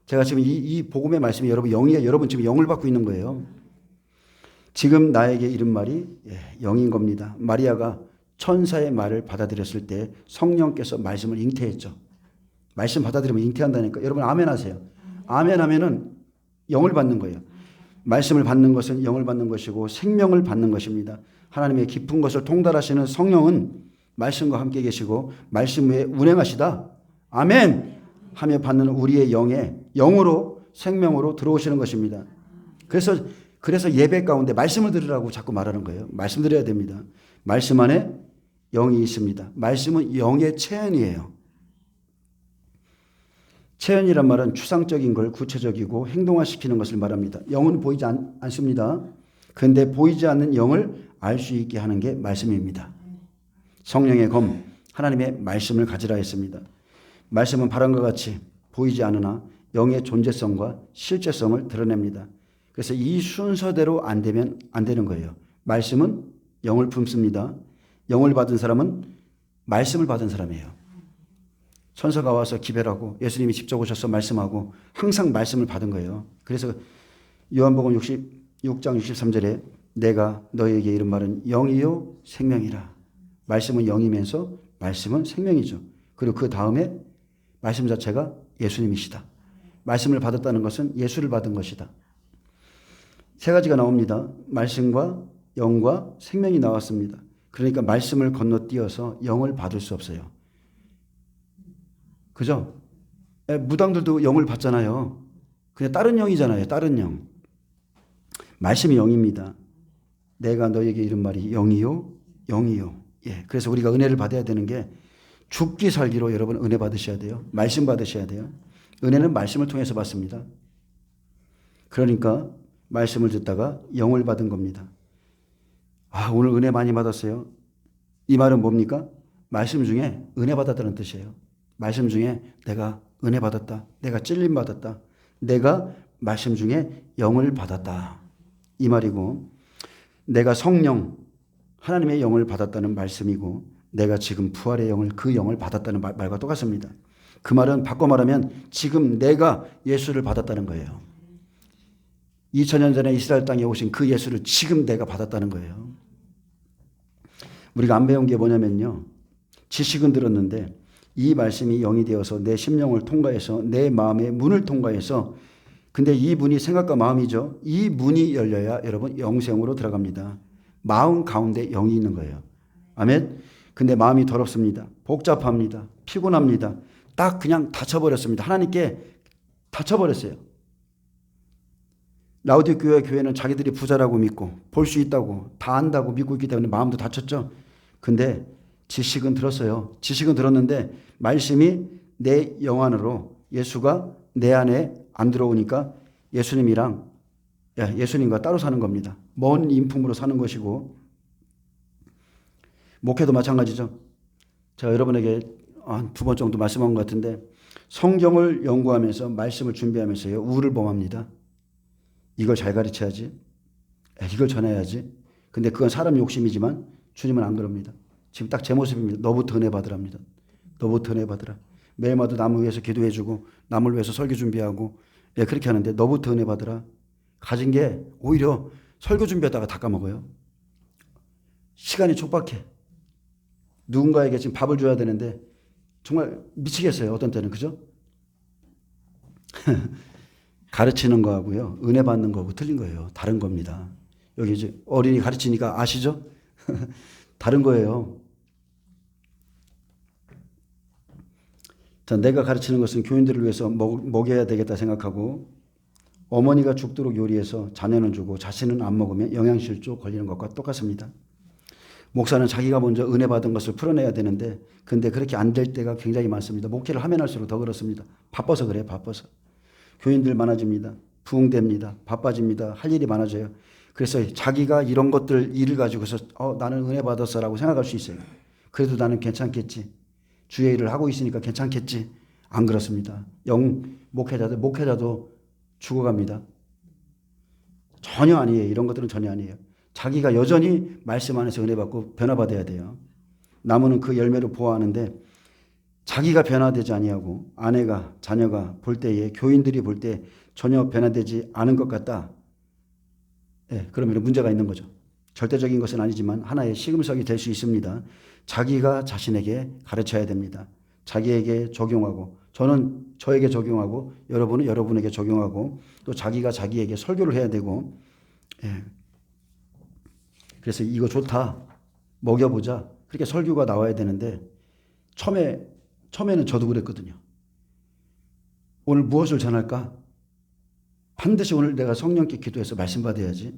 제가 지금 이 복음의 말씀이 여러분 영이에요. 여러분 지금 영을 받고 있는 거예요. 지금 나에게 이른 말이 영인 겁니다. 마리아가 천사의 말을 받아들였을 때 성령께서 말씀을 잉태했죠. 말씀 받아들이면 잉태한다니까. 여러분 아멘 하세요. 아멘 하면은 영을 받는 거예요. 말씀을 받는 것은 영을 받는 것이고 생명을 받는 것입니다. 하나님의 깊은 것을 통달하시는 성령은 말씀과 함께 계시고 말씀 위에 운행하시다. 아멘 하며 받는 우리의 영으로 생명으로 들어오시는 것입니다. 그래서 예배 가운데 말씀을 들으라고 자꾸 말하는 거예요. 말씀 드려야 됩니다. 말씀 안에 영이 있습니다. 말씀은 영의 체현이에요. 체현이란 말은 추상적인 걸 구체적이고 행동화시키는 것을 말합니다. 영은 보이지 않습니다. 그런데 보이지 않는 영을 알 수 있게 하는 게 말씀입니다. 성령의 검, 하나님의 말씀을 가지라 했습니다. 말씀은 바람과 같이 보이지 않으나 영의 존재성과 실제성을 드러냅니다. 그래서 이 순서대로 안 되면 안 되는 거예요. 말씀은 영을 품습니다. 영을 받은 사람은 말씀을 받은 사람이에요. 천사가 와서 기별하고 예수님이 직접 오셔서 말씀하고 항상 말씀을 받은 거예요. 그래서 요한복음 6장 63절에 내가 너에게 이른 말은 영이요 생명이라. 말씀은 영이면서 말씀은 생명이죠. 그리고 그 다음에 말씀 자체가 예수님이시다. 말씀을 받았다는 것은 예수를 받은 것이다. 세 가지가 나옵니다. 말씀과 영과 생명이 나왔습니다. 그러니까 말씀을 건너뛰어서 영을 받을 수 없어요. 그죠? 무당들도 영을 받잖아요. 그냥 다른 영이잖아요. 다른 영. 말씀이 영입니다. 내가 너에게 이른 말이 영이요 영이요. 그래서 우리가 은혜를 받아야 되는 게 죽기 살기로 여러분 은혜 받으셔야 돼요. 말씀 받으셔야 돼요. 은혜는 말씀을 통해서 받습니다. 그러니까 말씀을 듣다가 영을 받은 겁니다. 오늘 은혜 많이 받았어요. 이 말은 뭡니까? 말씀 중에 은혜 받았다는 뜻이에요. 말씀 중에 내가 은혜 받았다. 내가 찔림 받았다. 내가 말씀 중에 영을 받았다. 이 말이고, 내가 성령, 하나님의 영을 받았다는 말씀이고, 내가 지금 부활의 영을, 그 영을 받았다는 말과 똑같습니다. 그 말은 바꿔 말하면 지금 내가 예수를 받았다는 거예요. 2000년 전에 이스라엘 땅에 오신 그 예수를 지금 내가 받았다는 거예요. 우리가 안 배운 게 뭐냐면요. 지식은 들었는데 이 말씀이 영이 되어서 내 심령을 통과해서 내 마음의 문을 통과해서, 근데 이 문이 생각과 마음이죠. 이 문이 열려야 여러분 영생으로 들어갑니다. 마음 가운데 영이 있는 거예요. 아멘. 근데 마음이 더럽습니다. 복잡합니다. 피곤합니다. 딱 그냥 닫혀버렸습니다. 하나님께 닫혀버렸어요. 라우디게아 교회는 자기들이 부자라고 믿고 볼 수 있다고 다 안다고 믿고 있기 때문에 마음도 닫혔죠. 근데 지식은 들었어요. 지식은 들었는데 말씀이 내 영 안으로, 예수가 내 안에 안 들어오니까 예수님과 따로 사는 겁니다. 먼 인품으로 사는 것이고, 목회도 마찬가지죠. 제가 여러분에게 한 2번 정도 말씀한 것 같은데, 성경을 연구하면서 말씀을 준비하면서요 우를 범합니다. 이걸 잘 가르쳐야지, 이걸 전해야지. 근데 그건 사람 욕심이지만 주님은 안 그럽니다. 지금 딱 제 모습입니다. 너부터 은혜 받으랍니다. 너부터 은혜 받으라. 매일마다 남을 위해서 기도해주고 남을 위해서 설교 준비하고 그렇게 하는데 너부터 은혜 받으라. 가진 게 오히려 설교 준비하다가 다 까먹어요. 시간이 촉박해. 누군가에게 지금 밥을 줘야 되는데 정말 미치겠어요. 어떤 때는. 그죠? 가르치는 거하고요 은혜 받는 거하고 틀린 거예요. 다른 겁니다. 여기 이제 어린이 가르치니까 아시죠? 다른 거예요. 자, 내가 가르치는 것은 교인들을 위해서 먹여야 되겠다 생각하고, 어머니가 죽도록 요리해서 자녀는 주고 자신은 안 먹으면 영양실조 걸리는 것과 똑같습니다. 목사는 자기가 먼저 은혜 받은 것을 풀어내야 되는데 근데 그렇게 안 될 때가 굉장히 많습니다. 목회를 하면 할수록 더 그렇습니다. 바빠서 그래요. 바빠서. 교인들 많아집니다. 부흥됩니다. 바빠집니다. 할 일이 많아져요. 그래서 자기가 이런 것들 일을 가지고서 나는 은혜 받았어라고 생각할 수 있어요. 그래도 나는 괜찮겠지. 주의 일을 하고 있으니까 괜찮겠지. 안 그렇습니다. 목회자도 죽어갑니다. 전혀 아니에요. 이런 것들은 전혀 아니에요. 자기가 여전히 말씀 안에서 은혜 받고 변화받아야 돼요. 나무는 그 열매를 보아하는데 자기가 변화되지 아니하고 아내가 자녀가 볼 때에 교인들이 볼 때 전혀 변화되지 않은 것 같다. 그러면 문제가 있는 거죠. 절대적인 것은 아니지만 하나의 시금석이 될 수 있습니다. 자기가 자신에게 가르쳐야 됩니다. 자기에게 적용하고 저는 저에게 적용하고 여러분은 여러분에게 적용하고 또 자기가 자기에게 설교를 해야 되고 그래서 이거 좋다 먹여보자 그렇게 설교가 나와야 되는데 처음에는 저도 그랬거든요. 오늘 무엇을 전할까? 반드시 오늘 내가 성령께 기도해서 말씀 받아야지.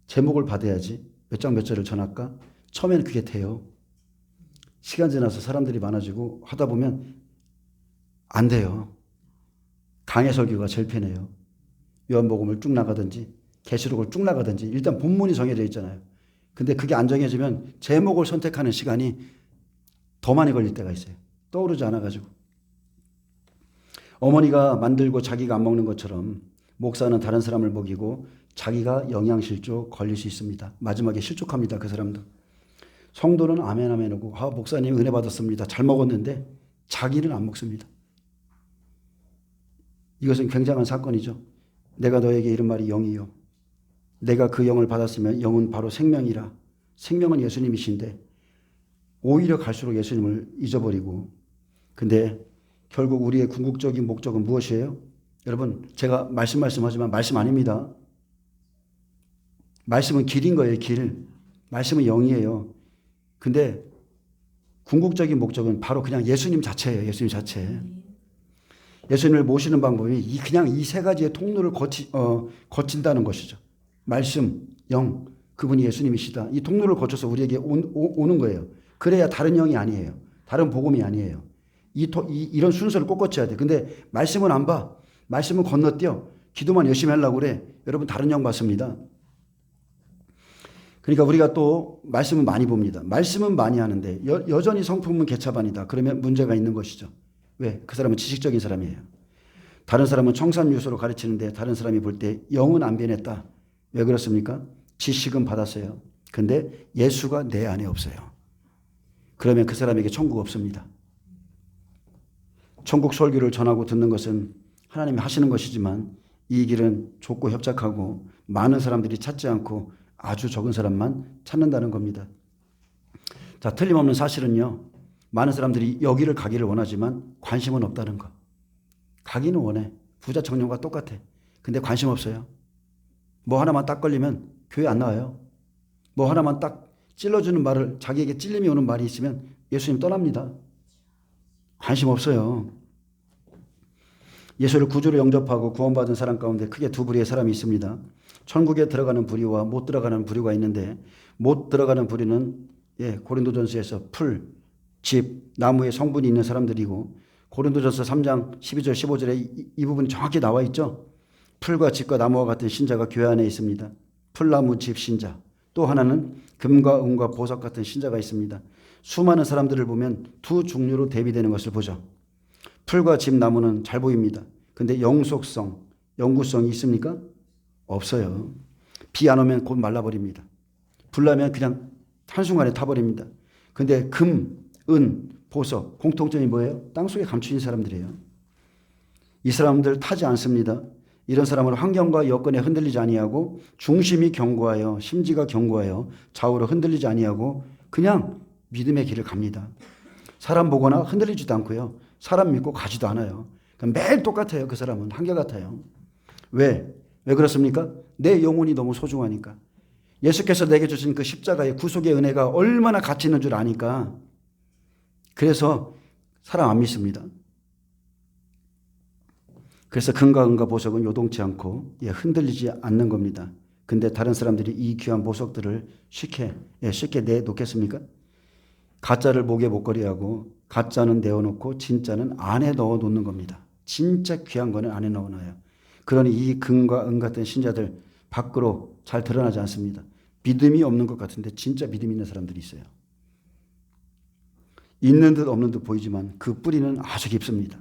제목을 받아야지. 몇 장 몇 절을 전할까? 처음에는 그게 돼요. 시간 지나서 사람들이 많아지고 하다 보면 안 돼요. 강해 설교가 제일 편해요. 요한복음을 쭉 나가든지 계시록을 쭉 나가든지 일단 본문이 정해져 있잖아요. 근데 그게 안 정해지면 제목을 선택하는 시간이 더 많이 걸릴 때가 있어요. 떠오르지 않아가지고. 어머니가 만들고 자기가 안 먹는 것처럼 목사는 다른 사람을 먹이고 자기가 영양실조 걸릴 수 있습니다. 마지막에 실족합니다. 그 사람도. 성도는 아멘 아멘 하고 목사님 은혜 받았습니다. 잘 먹었는데 자기는 안 먹습니다. 이것은 굉장한 사건이죠. 내가 너에게 이런 말이 영이요. 내가 그 영을 받았으면 영은 바로 생명이라. 생명은 예수님이신데 오히려 갈수록 예수님을 잊어버리고 근데 결국 우리의 궁극적인 목적은 무엇이에요? 여러분 제가 말씀하지만 말씀 아닙니다. 말씀은 길인 거예요. 길. 말씀은 영이에요. 근데 궁극적인 목적은 바로 그냥 예수님 자체예요. 예수님 자체. 예수님을 모시는 방법이 그냥 이 세 가지의 통로를 거친다는 것이죠. 말씀, 영, 그분이 예수님이시다. 이 통로를 거쳐서 우리에게 오는 거예요. 그래야 다른 영이 아니에요. 다른 복음이 아니에요. 이런 순서를 꼭 거쳐야 돼. 근데 말씀은 안 봐. 말씀은 건너뛰어. 기도만 열심히 하려고 그래. 여러분 다른 영 받습니다. 그러니까 우리가 또 말씀은 많이 봅니다. 말씀은 많이 하는데 여전히 성품은 개차반이다. 그러면 문제가 있는 것이죠. 왜? 그 사람은 지식적인 사람이에요. 다른 사람은 청산유수로 가르치는데 다른 사람이 볼 때 영은 안 변했다. 왜 그렇습니까? 지식은 받았어요. 근데 예수가 내 안에 없어요. 그러면 그 사람에게 천국 없습니다. 천국 설교를 전하고 듣는 것은 하나님이 하시는 것이지만 이 길은 좁고 협착하고 많은 사람들이 찾지 않고 아주 적은 사람만 찾는다는 겁니다. 자, 틀림없는 사실은요. 많은 사람들이 여기를 가기를 원하지만 관심은 없다는 거. 가기는 원해. 부자 청년과 똑같아. 근데 관심 없어요. 뭐 하나만 딱 걸리면 교회 안 나와요. 뭐 하나만 딱 찔러주는 말을 자기에게 찔림이 오는 말이 있으면 예수님 떠납니다. 관심 없어요. 예수를 구주로 영접하고 구원받은 사람 가운데 크게 두 부류의 사람이 있습니다. 천국에 들어가는 부류와 못 들어가는 부류가 있는데 못 들어가는 부류는 고린도전서에서 풀, 집, 나무의 성분이 있는 사람들이고 고린도전서 3장 12절 15절에 이 부분이 정확히 나와 있죠. 풀과 집과 나무와 같은 신자가 교회 안에 있습니다. 풀나무 집 신자. 또 하나는 금과 은과 보석 같은 신자가 있습니다. 수많은 사람들을 보면 두 종류로 대비되는 것을 보죠. 풀과 집 나무는 잘 보입니다. 근데 영속성, 영구성이 있습니까? 없어요. 비 안 오면 곧 말라버립니다. 불 나면 그냥 한순간에 타버립니다. 근데 금, 은, 보석 공통점이 뭐예요? 땅속에 감추인 사람들이에요. 이 사람들 타지 않습니다. 이런 사람은 환경과 여건에 흔들리지 아니하고 중심이 견고하여 심지가 견고하여 좌우로 흔들리지 아니하고 그냥 믿음의 길을 갑니다. 사람 보거나 흔들리지도 않고요. 사람 믿고 가지도 않아요. 매일 똑같아요. 그 사람은 한결같아요. 왜 그렇습니까? 내 영혼이 너무 소중하니까. 예수께서 내게 주신 그 십자가의 구속의 은혜가 얼마나 가치 있는 줄 아니까. 그래서 사람 안 믿습니다. 그래서 금과 은과 보석은 요동치 않고 흔들리지 않는 겁니다. 근데 다른 사람들이 이 귀한 보석들을 쉽게 내놓겠습니까? 가짜를 목에 목걸이하고 가짜는 내어놓고 진짜는 안에 넣어놓는 겁니다. 진짜 귀한 거는 안에 넣어놔요. 그러니 이 금과 은 같은 신자들 밖으로 잘 드러나지 않습니다. 믿음이 없는 것 같은데 진짜 믿음 있는 사람들이 있어요. 있는 듯 없는 듯 보이지만 그 뿌리는 아주 깊습니다.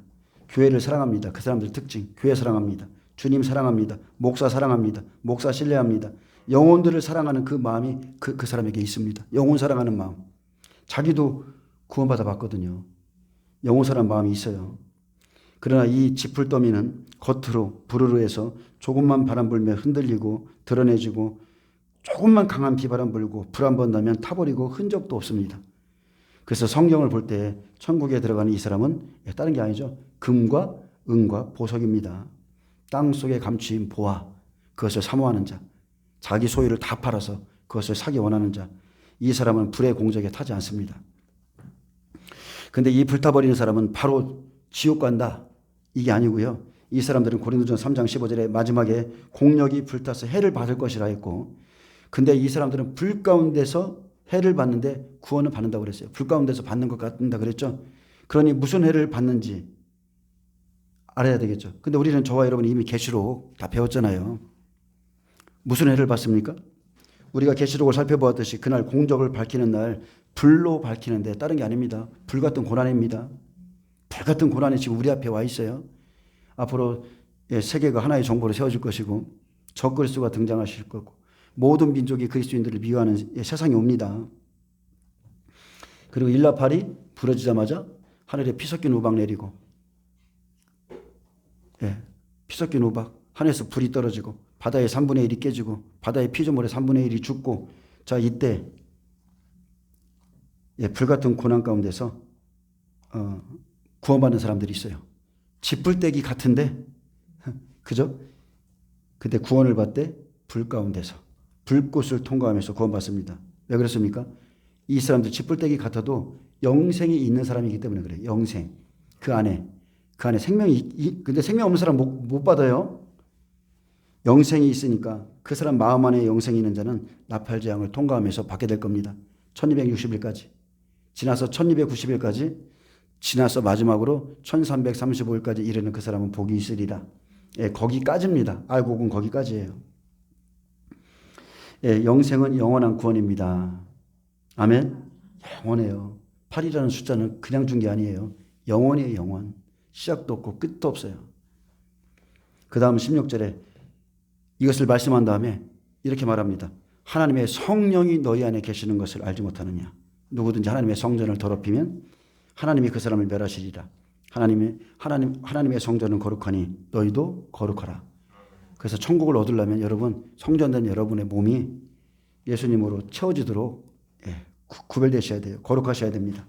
교회를 사랑합니다. 그 사람들 특징, 교회 사랑합니다. 주님 사랑합니다. 목사 사랑합니다. 목사 신뢰합니다. 영혼들을 사랑하는 그 마음이 그 사람에게 있습니다. 영혼 사랑하는 마음. 자기도 구원받아 봤거든요. 영혼 사랑 마음이 있어요. 그러나 이 지풀더미는 겉으로 부르르해서 조금만 바람 불면 흔들리고 드러내지고 조금만 강한 비바람 불고 불 한 번 나면 타버리고 흔적도 없습니다. 그래서 성경을 볼 때 천국에 들어가는 이 사람은 다른 게 아니죠. 금과 은과 보석입니다. 땅 속에 감추인 보화, 그것을 사모하는 자, 자기 소유를 다 팔아서 그것을 사기 원하는 자, 이 사람은 불의 공적에 타지 않습니다. 근데 이 불타버리는 사람은 바로 지옥 간다, 이게 아니고요. 이 사람들은 고린도전서 3장 15절에 마지막에 공력이 불타서 해를 받을 것이라 했고, 근데 이 사람들은 불 가운데서 해를 받는데 구원을 받는다고 그랬어요. 불 가운데서 받는 것 같다 그랬죠. 그러니 무슨 해를 받는지 알아야 되겠죠. 근데 우리는 저와 여러분이 이미 계시록 다 배웠잖아요. 무슨 해를 받습니까? 우리가 계시록을 살펴보았듯이 그날 공적을 밝히는 날 불로 밝히는데 다른 게 아닙니다. 불 같은 고난입니다. 불 같은 고난이 지금 우리 앞에 와 있어요. 앞으로 세계가 하나의 정보로 세워질 것이고 적그리스도가 등장하실 거고 모든 민족이 그리스도인들을 미워하는 세상이 옵니다. 그리고 일라팔이 부러지자마자 하늘에 피 섞인 우박 내리고, 피 섞인 우박, 하늘에서 불이 떨어지고 바다의 3분의 1이 깨지고 바다의 피조물의 3분의 1이 죽고, 자 이때 불같은 고난 가운데서 구원받는 사람들이 있어요. 지풀떼기 같은데 그죠? 그때 구원을 받되 불 가운데서 불꽃을 통과하면서 구원받습니다. 왜 그렇습니까? 이 사람들 지풀떼기 같아도 영생이 있는 사람이기 때문에 그래요. 영생. 그 안에 생명이, 근데 생명 없는 사람 못 받아요. 영생이 있으니까 그 사람 마음 안에 영생이 있는 자는 나팔재앙을 통과하면서 받게 될 겁니다. 1260일까지. 지나서 1290일까지, 지나서 마지막으로 1335일까지 이르는 그 사람은 복이 있으리라. 거기까지입니다. 알곡은 거기까지예요. 영생은 영원한 구원입니다. 아멘. 영원해요. 8이라는 숫자는 그냥 준 게 아니에요. 영원이에요. 영원. 시작도 없고 끝도 없어요. 그 다음 16절에 이것을 말씀한 다음에 이렇게 말합니다. 하나님의 성령이 너희 안에 계시는 것을 알지 못하느냐. 누구든지 하나님의 성전을 더럽히면 하나님이 그 사람을 멸하시리라. 하나님의 성전은 거룩하니 너희도 거룩하라. 그래서 천국을 얻으려면 여러분, 성전된 여러분의 몸이 예수님으로 채워지도록 구별되셔야 돼요. 거룩하셔야 됩니다.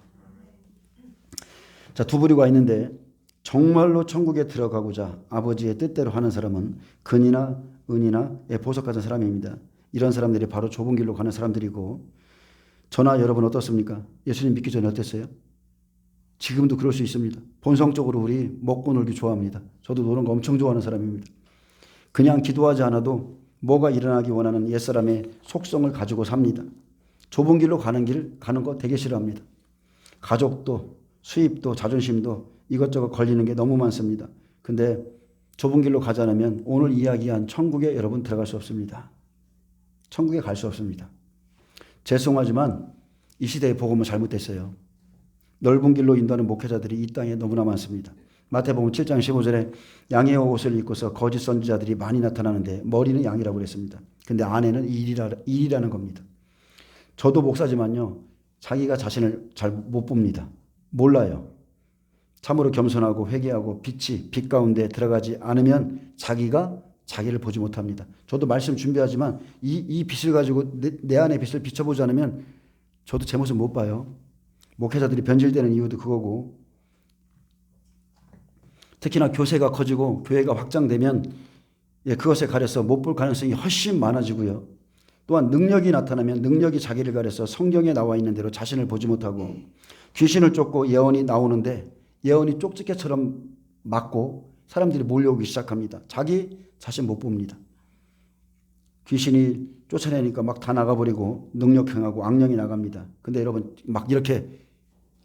자, 두 부류가 있는데 정말로 천국에 들어가고자 아버지의 뜻대로 하는 사람은 금이나 은이나 보석 같은 사람입니다. 이런 사람들이 바로 좁은 길로 가는 사람들이고, 저나 여러분 어떻습니까? 예수님 믿기 전에 어땠어요? 지금도 그럴 수 있습니다. 본성적으로 우리 먹고 놀기 좋아합니다. 저도 노는 거 엄청 좋아하는 사람입니다. 그냥 기도하지 않아도 뭐가 일어나기 원하는 옛사람의 속성을 가지고 삽니다. 좁은 길로 가는 거 되게 싫어합니다. 가족도 수입도 자존심도 이것저것 걸리는 게 너무 많습니다. 근데 좁은 길로 가지 않으면 오늘 이야기한 천국에 여러분 들어갈 수 없습니다. 천국에 갈 수 없습니다. 죄송하지만 이 시대의 복음은 잘못됐어요. 넓은 길로 인도하는 목회자들이 이 땅에 너무나 많습니다. 마태복음 7장 15절에 양의 옷을 입고서 거짓 선지자들이 많이 나타나는데 머리는 양이라고 그랬습니다. 근데 안에는 일이라는 겁니다. 저도 목사지만요, 자기가 자신을 잘 못 봅니다. 몰라요. 참으로 겸손하고 회개하고 빛 가운데 들어가지 않으면 자기가 자기를 보지 못합니다. 저도 말씀 준비하지만 이 빛을 가지고 내 안의 빛을 비춰보지 않으면 저도 제 모습 못 봐요. 목회자들이 변질되는 이유도 그거고, 특히나 교세가 커지고 교회가 확장되면 그것에 가려서 못 볼 가능성이 훨씬 많아지고요. 또한 능력이 나타나면 능력이 자기를 가려서 성경에 나와 있는 대로 자신을 보지 못하고, 귀신을 쫓고 예언이 나오는데 예언이 쪽집게처럼 맞고 사람들이 몰려오기 시작합니다. 자기 자신 못 봅니다. 귀신이 쫓아내니까 막 다 나가버리고 능력 행하고 악령이 나갑니다. 근데 여러분 막 이렇게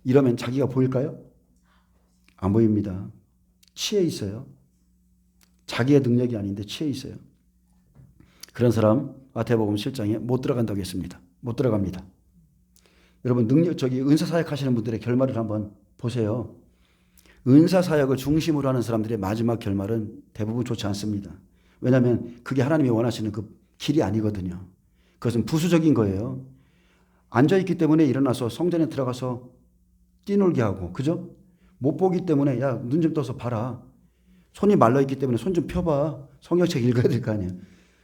이러면 자기가 보일까요? 안 보입니다. 취해 있어요. 자기의 능력이 아닌데 취해 있어요. 그런 사람 마태복음 7장에 못 들어간다고 했습니다. 못 들어갑니다. 여러분 은사 사역 하시는 분들의 결말을 한번 보세요. 은사 사역을 중심으로 하는 사람들의 마지막 결말은 대부분 좋지 않습니다. 왜냐하면 그게 하나님이 원하시는 그 길이 아니거든요. 그것은 부수적인 거예요. 앉아있기 때문에 일어나서 성전에 들어가서 뛰놀게 하고, 그죠? 못 보기 때문에 야, 눈 좀 떠서 봐라. 손이 말라있기 때문에 손 좀 펴봐. 성경책 읽어야 될 거 아니에요.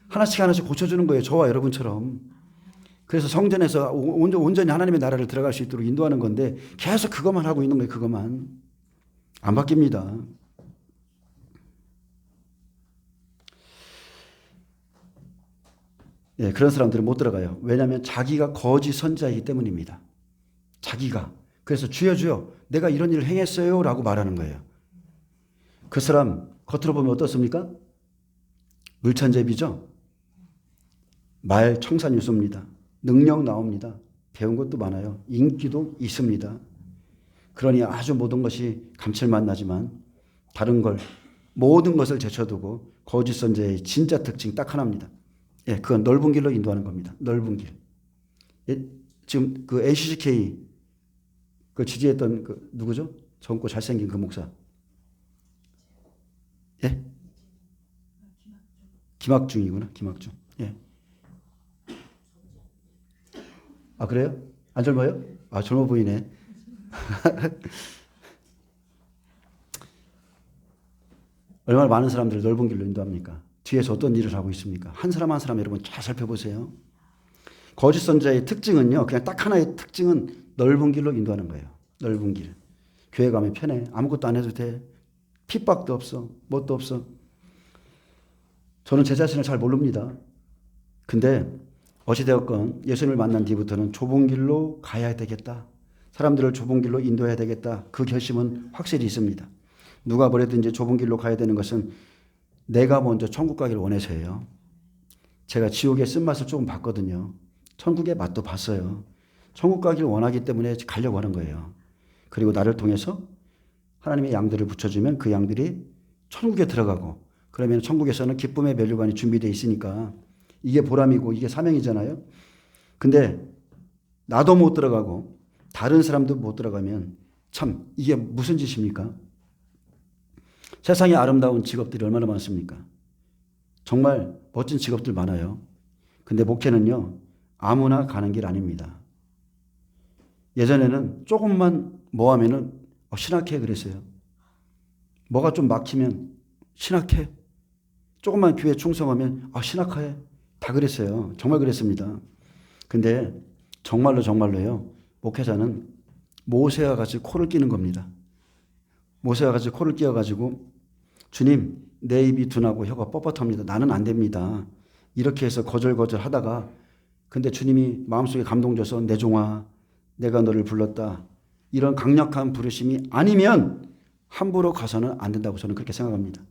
하나씩 고쳐주는 거예요. 저와 여러분처럼. 그래서 성전에서 온전히 하나님의 나라를 들어갈 수 있도록 인도하는 건데 계속 그것만 하고 있는 거예요. 그것만. 안 바뀝니다. 예, 그런 사람들은 못 들어가요. 왜냐하면 자기가 거짓 선지자이기 때문입니다. 자기가. 그래서 주여 내가 이런 일을 행했어요 라고 말하는 거예요. 그 사람 겉으로 보면 어떻습니까? 물천재비죠. 말 청산유수입니다. 능력 나옵니다. 배운 것도 많아요. 인기도 있습니다. 그러니 아주 모든 것이 감칠맛 나지만 다른 걸 모든 것을 제쳐두고 거짓 선지자의 진짜 특징 딱 하나입니다. 예, 그건 넓은 길로 인도하는 겁니다. 넓은 길. 예, 지금 그 ACCK 그 지지했던 그 누구죠? 젊고 잘생긴 그 목사. 예? 김학중이구나. 김학중. 예. 아, 그래요? 안 젊어요? 아, 젊어 보이네. 얼마나 많은 사람들을 넓은 길로 인도합니까? 뒤에서 어떤 일을 하고 있습니까? 한 사람 한 사람 여러분 잘 살펴보세요. 거짓 선지자의 특징은요. 그냥 딱 하나의 특징은 넓은 길로 인도하는 거예요. 넓은 길. 교회 가면 편해. 아무것도 안 해도 돼. 핍박도 없어. 뭣도 없어. 저는 제 자신을 잘 모릅니다. 근데 어찌되었건 예수님을 만난 뒤부터는 좁은 길로 가야 되겠다. 사람들을 좁은 길로 인도해야 되겠다. 그 결심은 확실히 있습니다. 누가 뭐래든지 좁은 길로 가야 되는 것은 내가 먼저 천국 가기를 원해서예요. 제가 지옥의 쓴맛을 조금 봤거든요. 천국의 맛도 봤어요. 천국 가기를 원하기 때문에 가려고 하는 거예요. 그리고 나를 통해서 하나님의 양들을 붙여주면 그 양들이 천국에 들어가고, 그러면 천국에서는 기쁨의 면류관이 준비되어 있으니까 이게 보람이고 이게 사명이잖아요. 근데 나도 못 들어가고 다른 사람도 못 들어가면 참 이게 무슨 짓입니까? 세상에 아름다운 직업들이 얼마나 많습니까? 정말 멋진 직업들 많아요. 근데 목회는요, 아무나 가는 길 아닙니다. 예전에는 조금만 뭐 하면은 신학회 그랬어요. 뭐가 좀 막히면 신학회. 조금만 교회 충성하면 신학회. 다 그랬어요. 정말 그랬습니다. 근데 정말로요. 목회자는 모세와 같이 코를 끼는 겁니다. 모세와 같이 코를 끼어가지고 주님 내 입이 둔하고 혀가 뻣뻣합니다. 나는 안 됩니다. 이렇게 해서 거절거절 하다가 근데 주님이 마음속에 감동 줘서 내 종아 내가 너를 불렀다. 이런 강력한 부르심이 아니면 함부로 가서는 안 된다고 저는 그렇게 생각합니다.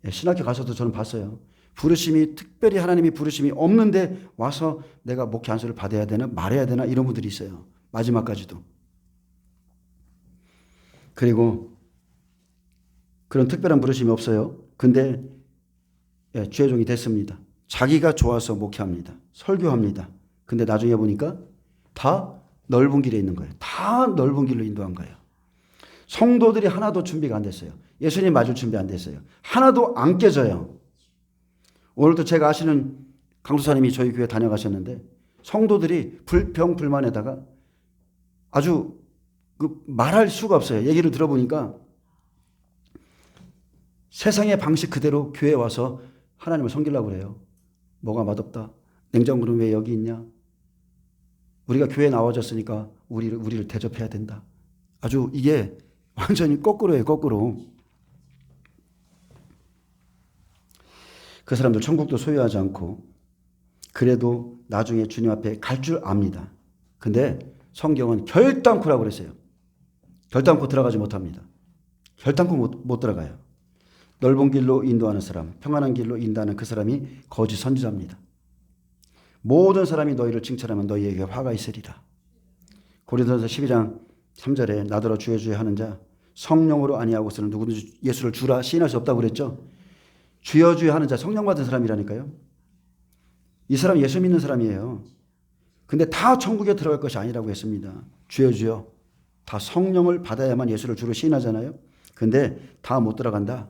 신학교 가서도 저는 봤어요. 부르심이 특별히 하나님이 부르심이 없는데 와서 내가 목회 안수를 받아야 되나 말해야 되나 이런 분들이 있어요. 마지막까지도. 그리고 그런 특별한 부르심이 없어요. 근데 주의 종이 됐습니다. 자기가 좋아서 목회합니다. 설교합니다. 근데 나중에 보니까 다 넓은 길에 있는 거예요. 다 넓은 길로 인도한 거예요. 성도들이 하나도 준비가 안 됐어요. 예수님 맞을 준비 안 됐어요. 하나도 안 깨져요. 오늘도 제가 아시는 강수사님이 저희 교회 다녀가셨는데 성도들이 불평 불만에다가 아주 말할 수가 없어요. 얘기를 들어보니까 세상의 방식 그대로 교회에 와서 하나님을 섬기려고 그래요. 뭐가 맛없다. 냉장고는 왜 여기 있냐. 우리가 교회에 나와줬으니까 우리를 대접해야 된다. 아주 이게 완전히 거꾸로예요. 거꾸로. 그 사람들 천국도 소유하지 않고 그래도 나중에 주님 앞에 갈 줄 압니다. 근데 성경은 결단코라고 그랬어요. 결단코 들어가지 못합니다. 결단코 못 들어가요. 넓은 길로 인도하는 사람, 평안한 길로 인도하는 그 사람이 거짓 선지자입니다. 모든 사람이 너희를 칭찬하면 너희에게 화가 있으리라. 고린도전서 12장 3절에 나더러 주여 주여 하는 자 성령으로 아니하고서는 누구도 예수를 주라 시인할 수 없다고 그랬죠. 주여 주여 하는 자 성령 받은 사람이라니까요. 이 사람 예수 믿는 사람이에요. 근데 다 천국에 들어갈 것이 아니라고 했습니다. 주여 주여 다 성령을 받아야만 예수를 주로 시인하잖아요. 근데 다 못 들어간다.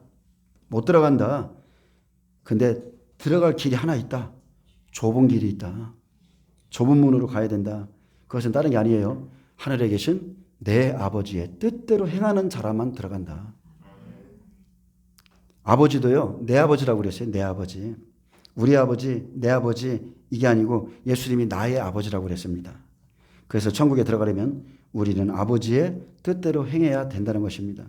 못 들어간다. 근데 들어갈 길이 하나 있다. 좁은 길이 있다. 좁은 문으로 가야 된다. 그것은 다른 게 아니에요. 하늘에 계신 내 아버지의 뜻대로 행하는 자라만 들어간다. 아버지도요. 내 아버지라고 그랬어요. 내 아버지. 우리 아버지, 내 아버지 이게 아니고 예수님이 나의 아버지라고 그랬습니다. 그래서 천국에 들어가려면 우리는 아버지의 뜻대로 행해야 된다는 것입니다.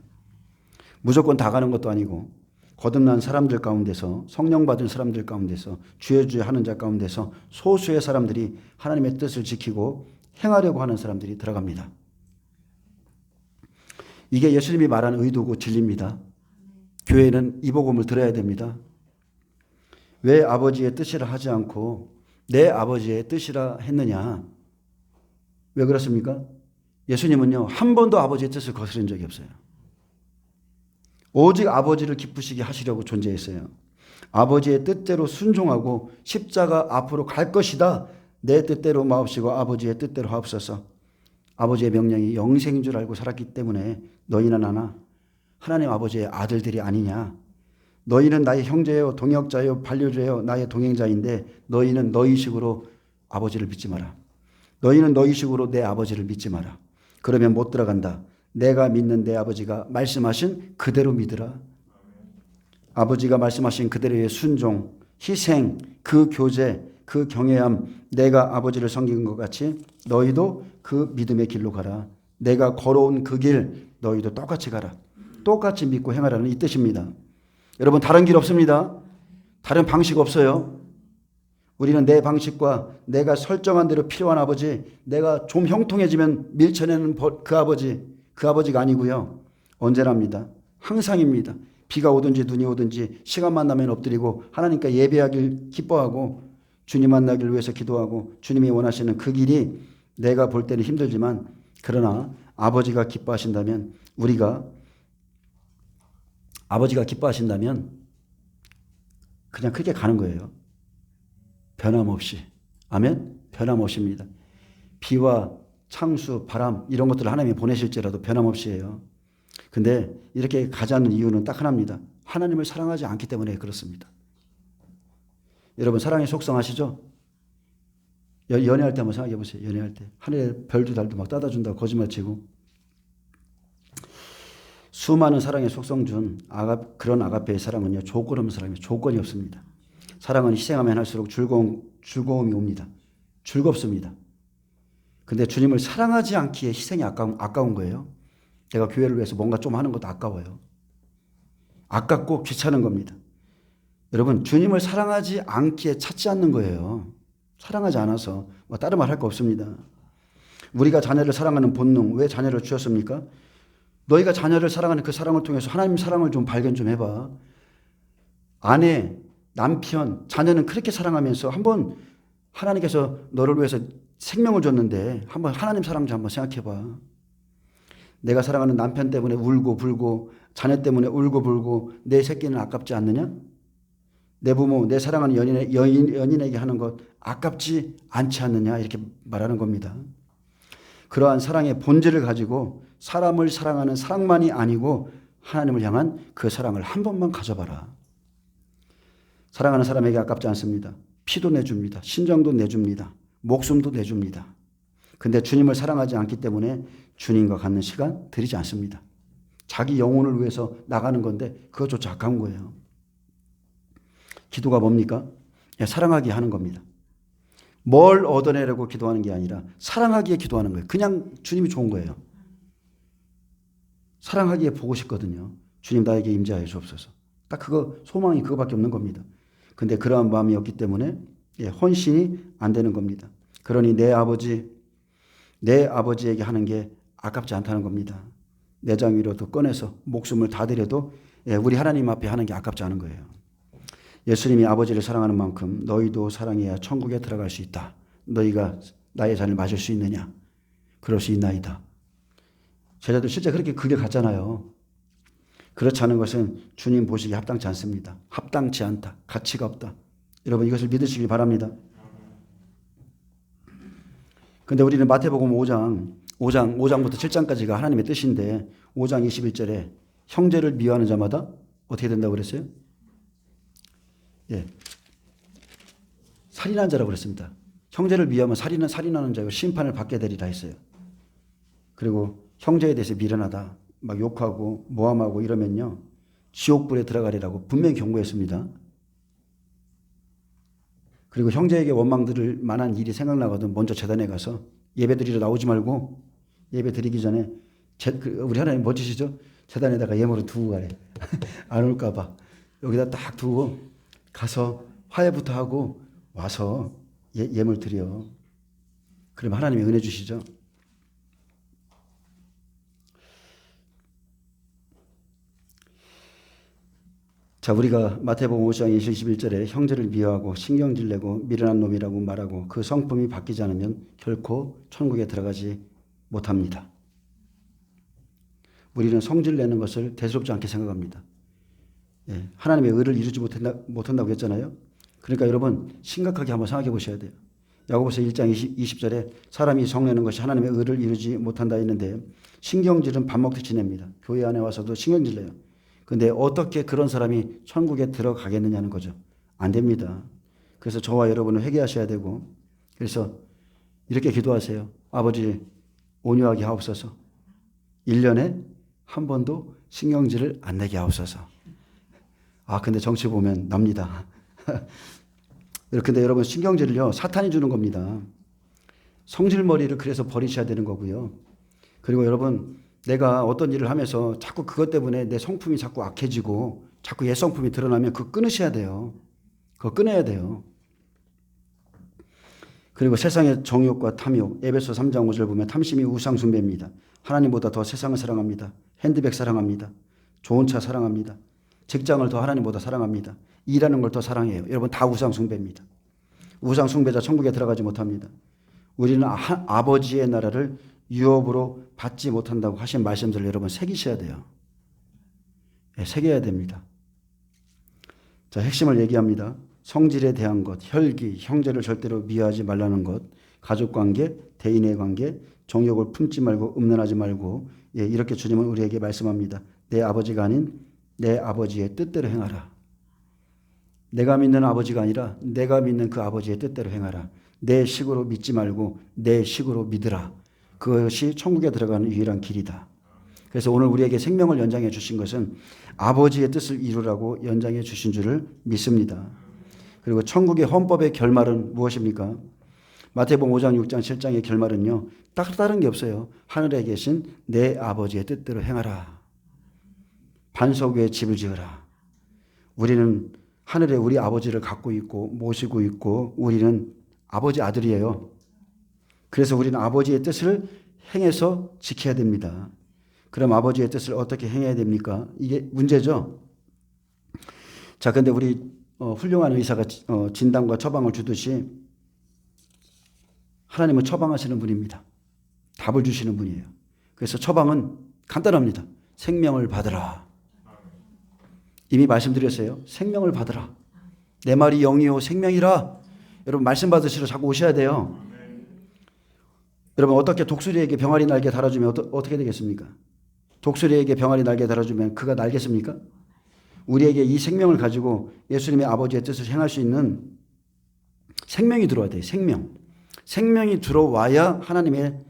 무조건 다 가는 것도 아니고 거듭난 사람들 가운데서 성령 받은 사람들 가운데서 주여 주여 하는 자 가운데서 소수의 사람들이 하나님의 뜻을 지키고 행하려고 하는 사람들이 들어갑니다. 이게 예수님이 말한 의도고 진리입니다. 교회는 이 복음을 들어야 됩니다. 왜 아버지의 뜻이라 하지 않고 내 아버지의 뜻이라 했느냐? 왜 그렇습니까? 예수님은요, 한 번도 아버지의 뜻을 거스른 적이 없어요. 오직 아버지를 기쁘시게 하시려고 존재했어요. 아버지의 뜻대로 순종하고 십자가 앞으로 갈 것이다. 내 뜻대로 마옵시고 아버지의 뜻대로 하옵소서. 아버지의 명령이 영생인 줄 알고 살았기 때문에 너희는 나나 하나님 아버지의 아들들이 아니냐. 너희는 나의 형제요 동역자요 반려자요 나의 동행자인데 너희는 너희식으로 아버지를 믿지 마라. 너희는 너희식으로 내 아버지를 믿지 마라. 그러면 못 들어간다. 내가 믿는 내 아버지가 말씀하신 그대로 믿으라. 아버지가 말씀하신 그대로의 순종, 희생, 그 교제, 그 경외함, 내가 아버지를 섬긴 것 같이 너희도 그 믿음의 길로 가라. 내가 걸어온 그 길 너희도 똑같이 가라. 똑같이 믿고 행하라는 이 뜻입니다. 여러분 다른 길 없습니다. 다른 방식 없어요. 우리는 내 방식과 내가 설정한 대로 필요한 아버지, 내가 좀 형통해지면 밀쳐내는 그 아버지가 아니고요. 언제나입니다. 항상입니다. 비가 오든지 눈이 오든지 시간만 나면 엎드리고 하나님께 예배하길 기뻐하고 주님 만나길 위해서 기도하고 주님이 원하시는 그 길이 내가 볼 때는 힘들지만 그러나 아버지가 기뻐하신다면 아버지가 기뻐하신다면 그냥 크게 가는 거예요. 변함없이. 아멘? 변함없이입니다. 비와 창수, 바람 이런 것들을 하나님이 보내실지라도 변함없이 해요. 근데 이렇게 가자는 이유는 딱 하나입니다. 하나님을 사랑하지 않기 때문에 그렇습니다. 여러분 사랑의 속성 아시죠? 연애할 때 한번 생각해 보세요. 연애할 때. 하늘에 별도 달도 막 따다 준다고 거짓말 치고. 수많은 사랑의 속성 중 그런 아가페의 사랑은요. 조건 없는 사랑이에요. 조건이 없습니다. 사랑은 희생하면 할수록 즐거움이 옵니다. 즐겁습니다. 근데 주님을 사랑하지 않기에 희생이 아까운 거예요. 내가 교회를 위해서 뭔가 좀 하는 것도 아까워요. 아깝고 귀찮은 겁니다. 여러분 주님을 사랑하지 않기에 찾지 않는 거예요. 사랑하지 않아서 다른 말 할 거 없습니다. 우리가 자녀를 사랑하는 본능 왜 자녀를 주셨습니까? 너희가 자녀를 사랑하는 그 사랑을 통해서 하나님 사랑을 좀 발견 좀 해봐. 아내, 남편, 자녀는 그렇게 사랑하면서 한번 하나님께서 너를 위해서 생명을 줬는데 한번 하나님 사랑 좀 한번 생각해봐. 내가 사랑하는 남편 때문에 울고 불고 자녀 때문에 울고 불고 내 새끼는 아깝지 않느냐? 내 부모, 내 사랑하는 연인에게 하는 것 아깝지 않지 않느냐? 이렇게 말하는 겁니다. 그러한 사랑의 본질을 가지고 사람을 사랑하는 사랑만이 아니고 하나님을 향한 그 사랑을 한 번만 가져봐라. 사랑하는 사람에게 아깝지 않습니다. 피도 내줍니다. 신정도 내줍니다. 목숨도 내줍니다. 근데 주님을 사랑하지 않기 때문에 주님과 갖는 시간 들이지 않습니다. 자기 영혼을 위해서 나가는 건데 그것조차 아까운 거예요. 기도가 뭡니까? 사랑하게 하는 겁니다. 뭘 얻어내려고 기도하는 게 아니라 사랑하기에 기도하는 거예요. 그냥 주님이 좋은 거예요. 사랑하기에 보고 싶거든요. 주님 나에게 임재하여 주옵소서. 딱 소망이 그거밖에 없는 겁니다. 근데 그러한 마음이 없기 때문에 헌신이 안 되는 겁니다. 그러니 내 아버지에게 하는 게 아깝지 않다는 겁니다. 내장 위로도 꺼내서 목숨을 다 드려도 예, 우리 하나님 앞에 하는 게 아깝지 않은 거예요. 예수님이 아버지를 사랑하는 만큼 너희도 사랑해야 천국에 들어갈 수 있다. 너희가 나의 잔을 마실 수 있느냐? 그럴 수 있나이다. 제자들 실제 그렇게 그 길 갔잖아요. 그렇지 않은 것은 주님 보시기에 합당치 않습니다. 합당치 않다. 가치가 없다. 여러분 이것을 믿으시길 바랍니다. 근데 우리는 마태복음 5장부터 7장까지가 하나님의 뜻인데 5장 21절에 형제를 미워하는 자마다 어떻게 된다고 그랬어요? 예. 살인한 자라고 그랬습니다. 형제를 미워하면 살인하는 자고 심판을 받게 되리라 했어요. 그리고 형제에 대해서 미련하다, 막 욕하고 모함하고 이러면요 지옥불에 들어가리라고 분명히 경고했습니다. 그리고 형제에게 원망 들을 만한 일이 생각나거든 먼저 제단에 가서 예배 드리러 나오지 말고 예배 드리기 전에 우리 하나님 멋지시죠? 제단에다가 예물을 두고 가래. 안 올까 봐. 여기다 딱 두고 가서 화해부터 하고 와서 예물 드려. 그러면 하나님이 은혜 주시죠. 자, 우리가 마태복음 5장 21절에 형제를 미워하고 신경질 내고 미련한 놈이라고 말하고 그 성품이 바뀌지 않으면 결코 천국에 들어가지 못합니다. 우리는 성질 내는 것을 대수롭지 않게 생각합니다. 예, 하나님의 의를 이루지 못한다고 했잖아요. 그러니까 여러분 심각하게 한번 생각해 보셔야 돼요. 야고보서 1장 20절에 사람이 성내는 것이 하나님의 의를 이루지 못한다 했는데 신경질은 밥 먹듯이 냅니다. 교회 안에 와서도 신경질 내요. 근데 어떻게 그런 사람이 천국에 들어가겠느냐는 거죠. 안 됩니다. 그래서 저와 여러분은 회개하셔야 되고 그래서 이렇게 기도하세요. 아버지 온유하게 하옵소서. 1년에 한 번도 신경질을 안 내게 하옵소서. 아 근데 정치 보면 납니다. 근데 여러분 신경질을요 사탄이 주는 겁니다. 성질머리를 그래서 버리셔야 되는 거고요. 그리고 여러분 내가 어떤 일을 하면서 자꾸 그것 때문에 내 성품이 자꾸 악해지고 자꾸 옛 성품이 드러나면 그거 끊으셔야 돼요. 그거 끊어야 돼요. 그리고 세상의 정욕과 탐욕, 에베소 3장 5절 보면 탐심이 우상 숭배입니다. 하나님보다 더 세상을 사랑합니다. 핸드백 사랑합니다. 좋은 차 사랑합니다. 직장을 더 하나님보다 사랑합니다. 일하는 걸 더 사랑해요. 여러분 다 우상 숭배입니다. 우상 숭배자 천국에 들어가지 못합니다. 우리는 아버지의 나라를 유업으로 받지 못한다고 하신 말씀들을 여러분 새기셔야 돼요. 네, 새겨야 됩니다. 자, 핵심을 얘기합니다. 성질에 대한 것, 혈기, 형제를 절대로 미워하지 말라는 것, 가족관계, 대인의 관계, 정욕을 품지 말고 음란하지 말고 예, 이렇게 주님은 우리에게 말씀합니다. 내 아버지가 아닌 내 아버지의 뜻대로 행하라. 내가 믿는 아버지가 아니라 내가 믿는 그 아버지의 뜻대로 행하라. 내 식으로 믿지 말고 내 식으로 믿으라. 그것이 천국에 들어가는 유일한 길이다. 그래서 오늘 우리에게 생명을 연장해 주신 것은 아버지의 뜻을 이루라고 연장해 주신 줄을 믿습니다. 그리고 천국의 헌법의 결말은 무엇입니까? 마태복음 5장, 6장, 7장의 결말은요. 딱 다른 게 없어요. 하늘에 계신 내 아버지의 뜻대로 행하라. 반석 위에 집을 지으라. 우리는 하늘에 우리 아버지를 갖고 있고 모시고 있고 우리는 아버지 아들이에요. 그래서 우리는 아버지의 뜻을 행해서 지켜야 됩니다. 그럼 아버지의 뜻을 어떻게 행해야 됩니까? 이게 문제죠. 자, 근데 우리 훌륭한 의사가 진단과 처방을 주듯이 하나님은 처방하시는 분입니다. 답을 주시는 분이에요. 그래서 처방은 간단합니다. 생명을 받으라. 이미 말씀드렸어요. 생명을 받으라. 내 말이 영이요 생명이라. 여러분 말씀 받으시러 자꾸 오셔야 돼요. 여러분 어떻게 독수리에게 병아리 날개 달아주면 어떻게 되겠습니까? 독수리에게 병아리 날개 달아주면 그가 날겠습니까? 우리에게 이 생명을 가지고 예수님의 아버지의 뜻을 행할 수 있는 생명이 들어와야 돼요. 생명이 들어와야 하나님의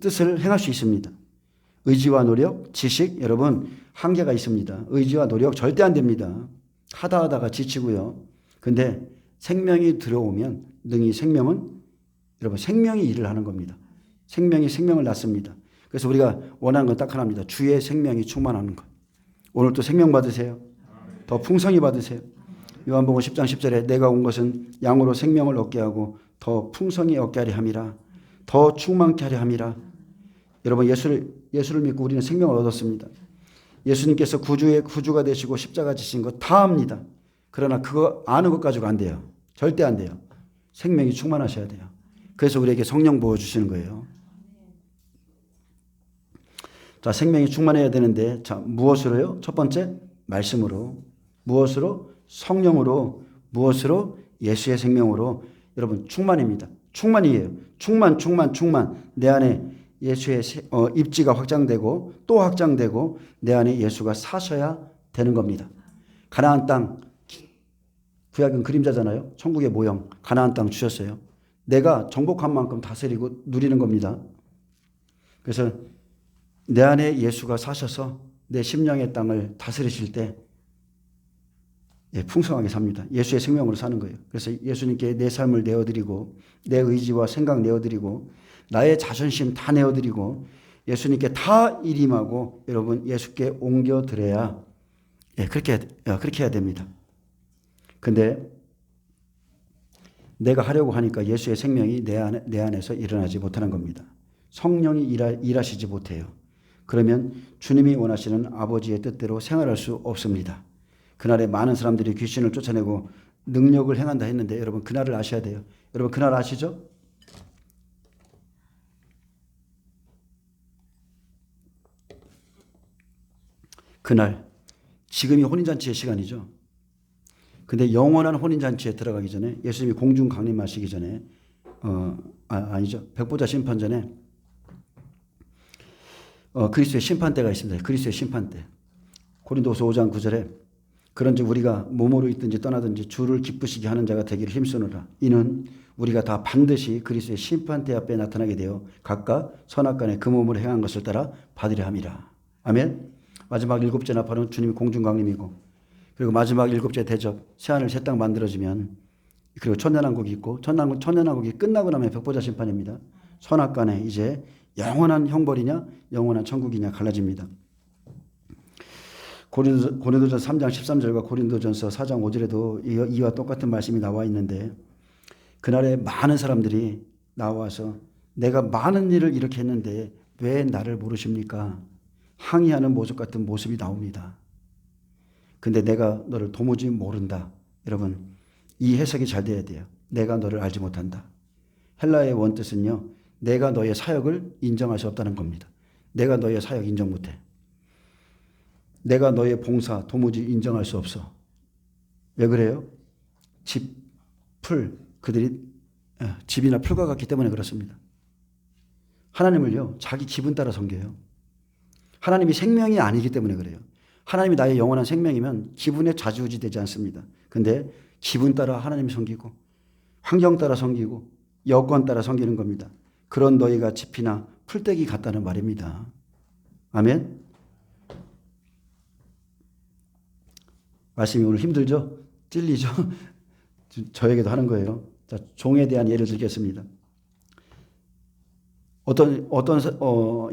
뜻을 행할 수 있습니다. 의지와 노력, 지식 여러분 한계가 있습니다. 의지와 노력 절대 안 됩니다. 하다가 지치고요. 근데 생명이 들어오면 능히 생명은 여러분 생명이 일을 하는 겁니다. 생명이 생명을 낳습니다. 그래서 우리가 원하는 건 딱 하나입니다. 주의 생명이 충만하는 것. 오늘 또 생명 받으세요. 더 풍성히 받으세요. 요한복음 10장 10절에 내가 온 것은 양으로 생명을 얻게 하고 더 풍성히 얻게 하려 함이라. 더 충만케 하려 함이라. 여러분 예수를 믿고 우리는 생명을 얻었습니다. 예수님께서 구주가 되시고 십자가 지신 거 다 압니다. 그러나 그거 아는 것 가지고 안 돼요. 절대 안 돼요. 생명이 충만하셔야 돼요. 그래서 우리에게 성령 부어주시는 거예요. 자, 생명이 충만해야 되는데, 자, 무엇으로요? 첫 번째, 말씀으로. 무엇으로? 성령으로. 무엇으로? 예수의 생명으로. 여러분, 충만입니다. 충만이에요. 충만. 내 안에 예수의 입지가 확장되고 또 확장되고 내 안에 예수가 사셔야 되는 겁니다. 가나안 땅, 구약은 그림자잖아요. 천국의 모형, 가나안 땅 주셨어요. 내가 정복한 만큼 다스리고 누리는 겁니다. 그래서 내 안에 예수가 사셔서 내 심령의 땅을 다스리실 때 풍성하게 삽니다. 예수의 생명으로 사는 거예요. 그래서 예수님께 내 삶을 내어드리고 내 의지와 생각 내어드리고 나의 자존심 다 내어드리고 예수님께 다 일임하고 여러분 예수께 옮겨드려야 그렇게 해야 됩니다. 근데 내가 하려고 하니까 예수의 생명이 내 안에서 일어나지 못하는 겁니다. 성령이 일하시지 못해요. 그러면 주님이 원하시는 아버지의 뜻대로 생활할 수 없습니다. 그날에 많은 사람들이 귀신을 쫓아내고 능력을 행한다 했는데 여러분 그날을 아셔야 돼요. 여러분 그날 아시죠? 그날 지금이 혼인잔치의 시간이죠. 근데 영원한 혼인잔치에 들어가기 전에 예수님이 공중 강림하시기 전에 아니죠. 백보자 심판 전에 그리스도의 심판대가 있습니다. 그리스도의 심판대. 고린도후서 5장 9절에 그런즉 우리가 몸으로 있든지 떠나든지 주를 기쁘시게 하는 자가 되기를 힘쓰노라. 이는 우리가 다 반드시 그리스도의 심판대 앞에 나타나게 되어 각각 선악간에 그 몸으로 행한 것을 따라 받으려 함이라. 아멘. 마지막 일곱째 나팔은 주님이 공중 강림이고 그리고 마지막 일곱째 대접 새하늘 새 땅 만들어지면 그리고 천년왕국이 있고 천년왕국이 끝나고 나면 백보자 심판입니다. 선악간에 이제 영원한 형벌이냐 영원한 천국이냐 갈라집니다. 고린도전서 3장 13절과 고린도전서 4장 5절에도 이와 똑같은 말씀이 나와 있는데 그날에 많은 사람들이 나와서 내가 많은 일을 이렇게 했는데 왜 나를 모르십니까? 항의하는 모습 같은 모습이 나옵니다. 근데 내가 너를 도무지 모른다. 여러분 이 해석이 잘 돼야 돼요. 내가 너를 알지 못한다. 헬라의 원뜻은요. 내가 너의 사역을 인정할 수 없다는 겁니다. 내가 너의 사역 인정 못해. 내가 너의 봉사 도무지 인정할 수 없어. 왜 그래요? 그들이 집이나 풀과 같기 때문에 그렇습니다. 하나님을요. 자기 기분 따라 섬겨요. 하나님이 생명이 아니기 때문에 그래요. 하나님이 나의 영원한 생명이면 기분에 좌지우지 되지 않습니다. 근데 기분 따라 하나님 섬기고 환경 따라 섬기고 여건 따라 섬기는 겁니다. 그런 너희가 집이나 풀떼기 같다는 말입니다. 아멘. 말씀이 오늘 힘들죠? 찔리죠? 저에게도 하는 거예요. 자, 종에 대한 예를 들겠습니다.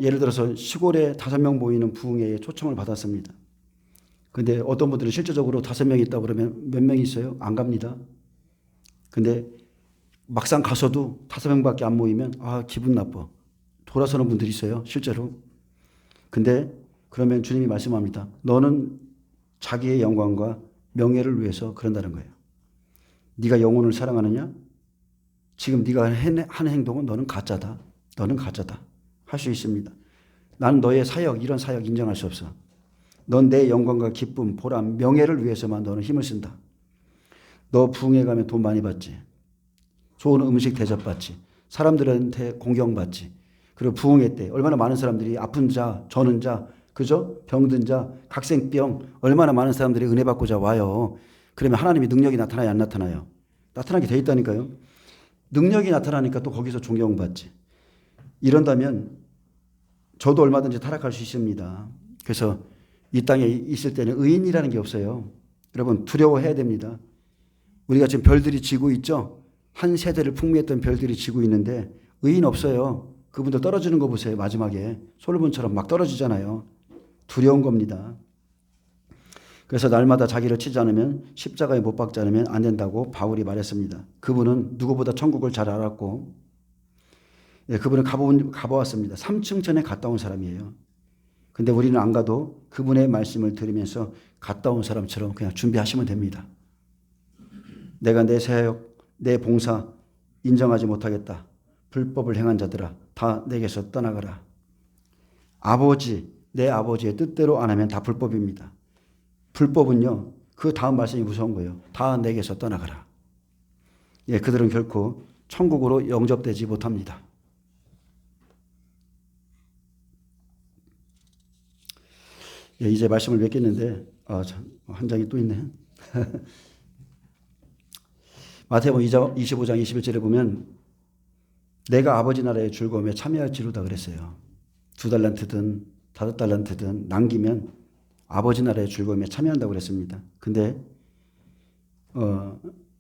예를 들어서 시골에 5명 모이는 부흥회에 초청을 받았습니다. 근데 어떤 분들은 실제적으로 5명 있다고 그러면 몇 명 있어요? 안 갑니다. 근데 막상 가서도 5명밖에 안 모이면 기분 나빠. 돌아서는 분들이 있어요. 실제로. 근데 그러면 주님이 말씀합니다. 너는 자기의 영광과 명예를 위해서 그런다는 거예요. 네가 영혼을 사랑하느냐? 지금 네가 하는 행동은 너는 가짜다. 너는 가짜다. 할 수 있습니다. 나는 너의 사역, 이런 사역 인정할 수 없어. 넌 내 영광과 기쁨, 보람, 명예를 위해서만 너는 힘을 쓴다. 너 부흥회 가면 돈 많이 받지. 좋은 음식 대접받지. 사람들한테 공경받지. 그리고 부흥회 때 얼마나 많은 사람들이 아픈 자, 저는 자, 그죠? 병든 자, 각생병 얼마나 많은 사람들이 은혜 받고자 와요. 그러면 하나님이 능력이 나타나요? 안 나타나요? 나타나게 돼 있다니까요. 능력이 나타나니까 또 거기서 존경받지. 이런다면 저도 얼마든지 타락할 수 있습니다. 그래서 이 땅에 있을 때는 의인이라는 게 없어요. 여러분 두려워해야 됩니다. 우리가 지금 별들이 지고 있죠. 한 세대를 풍미했던 별들이 지고 있는데 의인 없어요. 그분들 떨어지는 거 보세요. 마지막에 솔로몬처럼 막 떨어지잖아요. 두려운 겁니다. 그래서 날마다 자기를 치지 않으면 십자가에 못 박지 않으면 안 된다고 바울이 말했습니다. 그분은 누구보다 천국을 잘 알았고 그분은 가보았습니다. 3층 전에 갔다 온 사람이에요. 근데 우리는 안 가도 그분의 말씀을 들으면서 갔다 온 사람처럼 그냥 준비하시면 됩니다. 내가 내 사역, 내 봉사 인정하지 못하겠다. 불법을 행한 자들아 다 내게서 떠나가라. 내 아버지의 뜻대로 안 하면 다 불법입니다. 불법은요, 그 다음 말씀이 무서운 거예요. 다 내게서 떠나가라. 예, 그들은 결코 천국으로 영접되지 못합니다. 예, 이제 말씀을 맺겠는데, 한 장이 또 있네. 마태복음 25장 21절에 보면, 내가 아버지 나라의 즐거움에 참여할지로다 그랬어요. 2달란트든 5달란트든 남기면 아버지 나라의 즐거움에 참여한다고 그랬습니다. 근데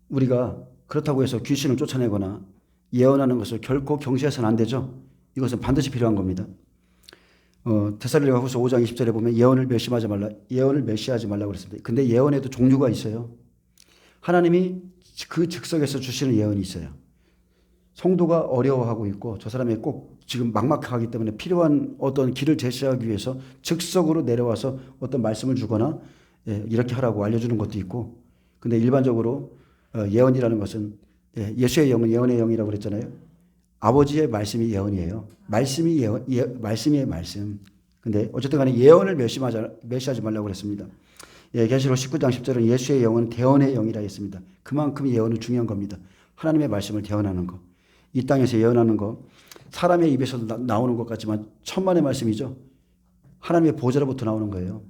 우리가 그렇다고 해서 귀신을 쫓아내거나 예언하는 것을 결코 경시해서는 안 되죠. 이것은 반드시 필요한 겁니다. 데살로니가후서 5장 20절에 보면 예언을 멸시하지 말라고 그랬습니다. 근데 예언에도 종류가 있어요. 하나님이 그 즉석에서 주시는 예언이 있어요. 성도가 어려워하고 있고 저 사람이 꼭 지금 막막하기 때문에 필요한 어떤 길을 제시하기 위해서 즉석으로 내려와서 어떤 말씀을 주거나 이렇게 하라고 알려주는 것도 있고, 근데 일반적으로 예언이라는 것은 예수의 영은 예언의 영이라고 그랬잖아요. 아버지의 말씀이 예언이에요. 말씀이에요, 말씀. 근데 어쨌든 간에 예언을 멸시하지 말라고 그랬습니다. 계시록 19장 10절은 예수의 영은 대언의 영이라 했습니다. 그만큼 예언은 중요한 겁니다. 하나님의 말씀을 대언하는 거. 이 땅에서 예언하는 거, 사람의 입에서 나오는 것 같지만 천만의 말씀이죠. 하나님의 보좌로부터 나오는 거예요.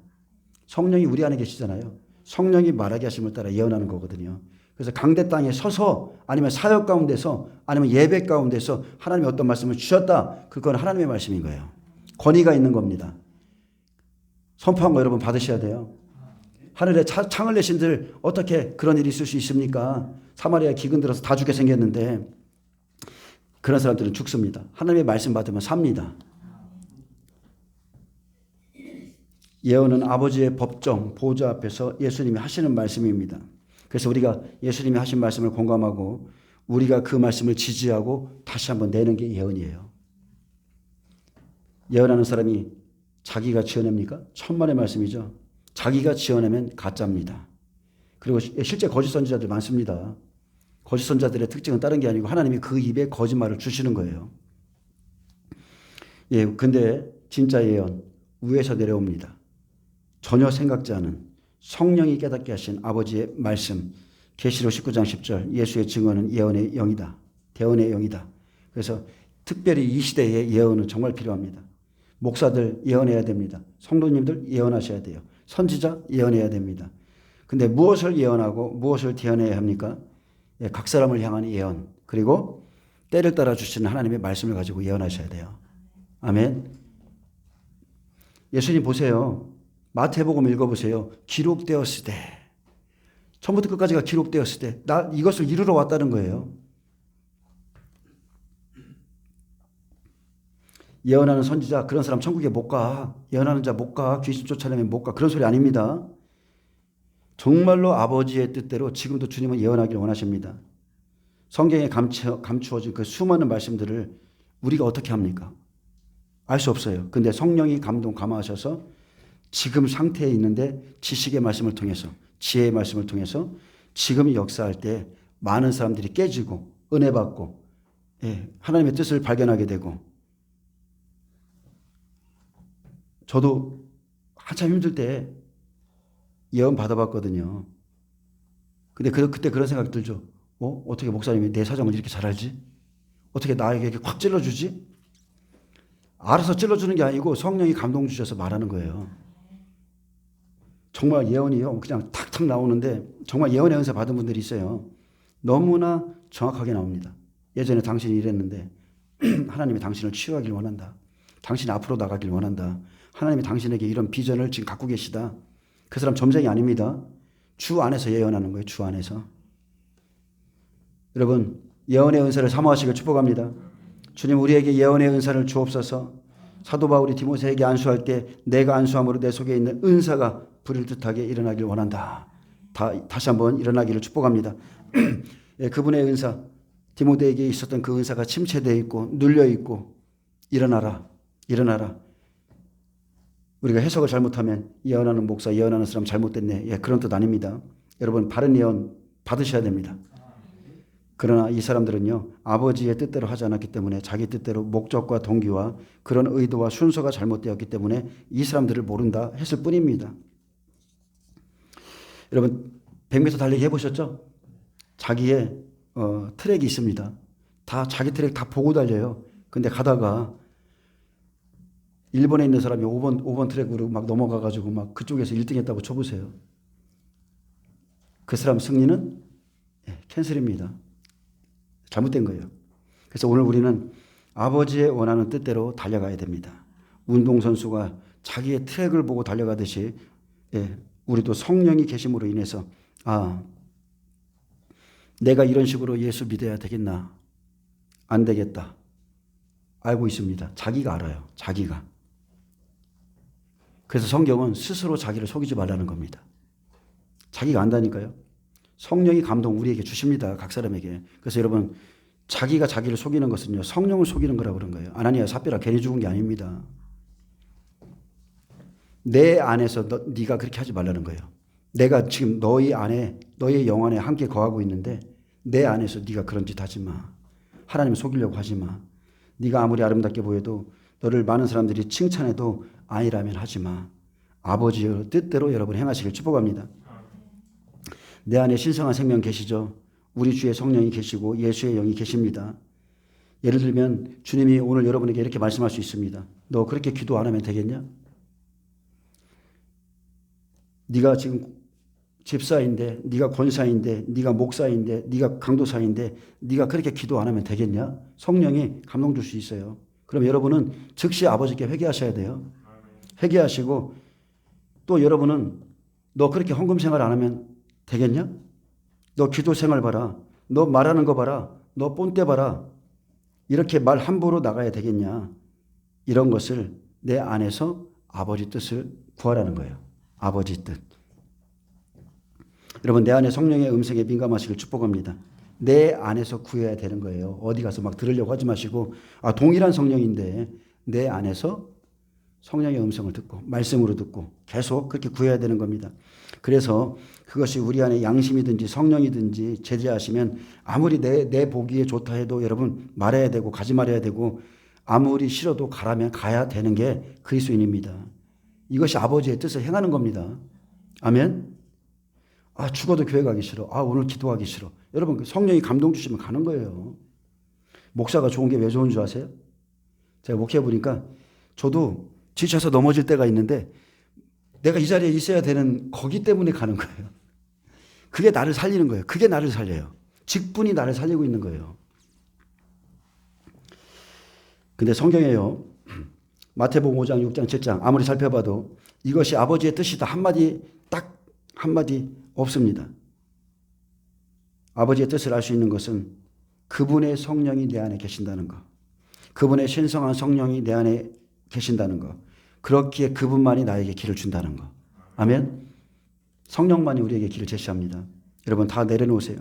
성령이 우리 안에 계시잖아요. 성령이 말하게 하심을 따라 예언하는 거거든요. 그래서 강대 땅에 서서 아니면 사역 가운데서 아니면 예배 가운데서 하나님이 어떤 말씀을 주셨다. 그건 하나님의 말씀인 거예요. 권위가 있는 겁니다. 선포한 거 여러분 받으셔야 돼요. 하늘에 창을 내신들 어떻게 그런 일이 있을 수 있습니까? 사마리아 기근 들어서 다 죽게 생겼는데 그런 사람들은 죽습니다. 하나님의 말씀 받으면 삽니다. 예언은 아버지의 법정, 보좌 앞에서 예수님이 하시는 말씀입니다. 그래서 우리가 예수님이 하신 말씀을 공감하고 우리가 그 말씀을 지지하고 다시 한번 내는 게 예언이에요. 예언하는 사람이 자기가 지어냅니까? 천만의 말씀이죠. 자기가 지어내면 가짜입니다. 그리고 실제 거짓 선지자들 많습니다. 거짓 선지자들의 특징은 다른 게 아니고 하나님이 그 입에 거짓말을 주시는 거예요. 근데 진짜 예언 위에서 내려옵니다. 전혀 생각지 않은 성령이 깨닫게 하신 아버지의 말씀, 계시록 19장 10절 예수의 증언은 예언의 영이다. 대언의 영이다. 그래서 특별히 이 시대에 예언은 정말 필요합니다. 목사들 예언해야 됩니다. 성도님들 예언하셔야 돼요. 선지자 예언해야 됩니다. 근데 무엇을 예언하고 무엇을 대언해야 합니까? 각 사람을 향한 예언, 그리고 때를 따라 주시는 하나님의 말씀을 가지고 예언하셔야 돼요. 아멘. 예수님 보세요. 마태복음 읽어보세요. 기록되었으되, 처음부터 끝까지가 기록되었으되, 나 이것을 이루러 왔다는 거예요. 예언하는 선지자, 그런 사람 천국에 못 가. 예언하는 자 못 가. 귀신 쫓아내면 못 가. 그런 소리 아닙니다. 정말로 아버지의 뜻대로 지금도 주님은 예언하기를 원하십니다. 성경에 감추어진 그 수많은 말씀들을 우리가 어떻게 합니까? 알 수 없어요. 근데 성령이 감화하셔서 지금 상태에 있는데 지식의 말씀을 통해서, 지혜의 말씀을 통해서 지금 역사할 때 많은 사람들이 깨지고 은혜 받고 하나님의 뜻을 발견하게 되고, 저도 한참 힘들 때 예언 받아봤거든요. 근데 그때 그런 생각이 들죠. 어떻게 목사님이 내 사정을 이렇게 잘 알지? 어떻게 나에게 이렇게 확 찔러주지? 알아서 찔러주는 게 아니고 성령이 감동 주셔서 말하는 거예요. 정말 예언이요, 그냥 탁탁 나오는데 정말 예언의 은사 받은 분들이 있어요. 너무나 정확하게 나옵니다. 예전에 당신이 이랬는데 하나님이 당신을 치유하길 원한다. 당신이 앞으로 나가길 원한다. 하나님이 당신에게 이런 비전을 지금 갖고 계시다. 그 사람 점쟁이 아닙니다. 주 안에서 예언하는 거예요. 주 안에서. 여러분, 예언의 은사를 사모하시길 축복합니다. 주님, 우리에게 예언의 은사를 주옵소서. 사도 바울이 디모데에게 안수할 때 내가 안수함으로 내 속에 있는 은사가 불을 듯하게 일어나길 원한다. 다시 한번 일어나기를 축복합니다. 그분의 은사, 디모데에게 있었던 그 은사가 침체되어 있고 눌려 있고 일어나라. 일어나라. 우리가 해석을 잘못하면 예언하는 목사, 예언하는 사람 잘못됐네. 예, 그런 뜻 아닙니다. 여러분 바른 예언 받으셔야 됩니다. 그러나 이 사람들은요, 아버지의 뜻대로 하지 않았기 때문에 자기 뜻대로 목적과 동기와 그런 의도와 순서가 잘못되었기 때문에 이 사람들을 모른다 했을 뿐입니다. 여러분 100m 달리기 해보셨죠? 자기의 트랙이 있습니다. 다 자기 트랙 다 보고 달려요. 근데 가다가 일본에 있는 사람이 5번 트랙으로 막 넘어가가지고 막 그쪽에서 1등 했다고 쳐보세요. 그 사람 승리는 캔슬입니다. 잘못된 거예요. 그래서 오늘 우리는 아버지의 원하는 뜻대로 달려가야 됩니다. 운동선수가 자기의 트랙을 보고 달려가듯이 우리도 성령이 계심으로 인해서 내가 이런 식으로 예수 믿어야 되겠나? 안 되겠다. 알고 있습니다. 자기가 알아요. 자기가. 그래서 성경은 스스로 자기를 속이지 말라는 겁니다. 자기가 안다니까요. 성령이 감동 우리에게 주십니다. 각 사람에게. 그래서 여러분 자기가 자기를 속이는 것은요, 성령을 속이는 거라고 그런 거예요. 아나니아 삽비라 괜히 죽은 게 아닙니다. 내 안에서 네가 그렇게 하지 말라는 거예요. 내가 지금 너희 안에, 너희 영 안에 함께 거하고 있는데 내 안에서 네가 그런 짓 하지 마. 하나님을 속이려고 하지 마. 네가 아무리 아름답게 보여도 너를 많은 사람들이 칭찬해도 아니라면 하지 마. 아버지의 뜻대로 여러분 행하시길 축복합니다. 내 안에 신성한 생명 계시죠? 우리 주의 성령이 계시고 예수의 영이 계십니다. 예를 들면 주님이 오늘 여러분에게 이렇게 말씀할 수 있습니다. 너 그렇게 기도 안 하면 되겠냐? 네가 지금 집사인데, 네가 권사인데, 네가 목사인데, 네가 강도사인데 네가 그렇게 기도 안 하면 되겠냐? 성령이 감동 줄 수 있어요. 그럼 여러분은 즉시 아버지께 회개하셔야 돼요. 회개하시고 또 여러분은 너 그렇게 헌금 생활 안 하면 되겠냐? 너 기도 생활 봐라. 너 말하는 거 봐라. 너 뽐때 봐라. 이렇게 말 함부로 나가야 되겠냐? 이런 것을 내 안에서 아버지 뜻을 구하라는 거예요. 아버지 뜻. 여러분 내 안에 성령의 음성에 민감하시길 축복합니다. 내 안에서 구해야 되는 거예요. 어디 가서 막 들으려고 하지 마시고 동일한 성령인데 내 안에서 성령의 음성을 듣고 말씀으로 듣고 계속 그렇게 구해야 되는 겁니다. 그래서 그것이 우리 안에 양심이든지 성령이든지 제재하시면 아무리 내 보기에 좋다 해도 여러분 말해야 되고 가지 말아야 되고 아무리 싫어도 가라면 가야 되는 게 그리스도인입니다. 이것이 아버지의 뜻을 행하는 겁니다. 아멘. 죽어도 교회 가기 싫어. 오늘 기도하기 싫어. 여러분 성령이 감동 주시면 가는 거예요. 목사가 좋은 게 왜 좋은 줄 아세요? 제가 목회해 보니까 저도 지쳐서 넘어질 때가 있는데 내가 이 자리에 있어야 되는 거기 때문에 가는 거예요. 그게 나를 살리는 거예요. 그게 나를 살려요. 직분이 나를 살리고 있는 거예요. 근데 성경에요. 마태복음 5장, 6장, 7장 아무리 살펴봐도 이것이 아버지의 뜻이다 딱 한마디 없습니다. 아버지의 뜻을 알 수 있는 것은 그분의 성령이 내 안에 계신다는 것. 그분의 신성한 성령이 내 안에 계신다는 것. 그렇기에 그분만이 나에게 길을 준다는 것. 아멘. 성령만이 우리에게 길을 제시합니다. 여러분 다 내려놓으세요.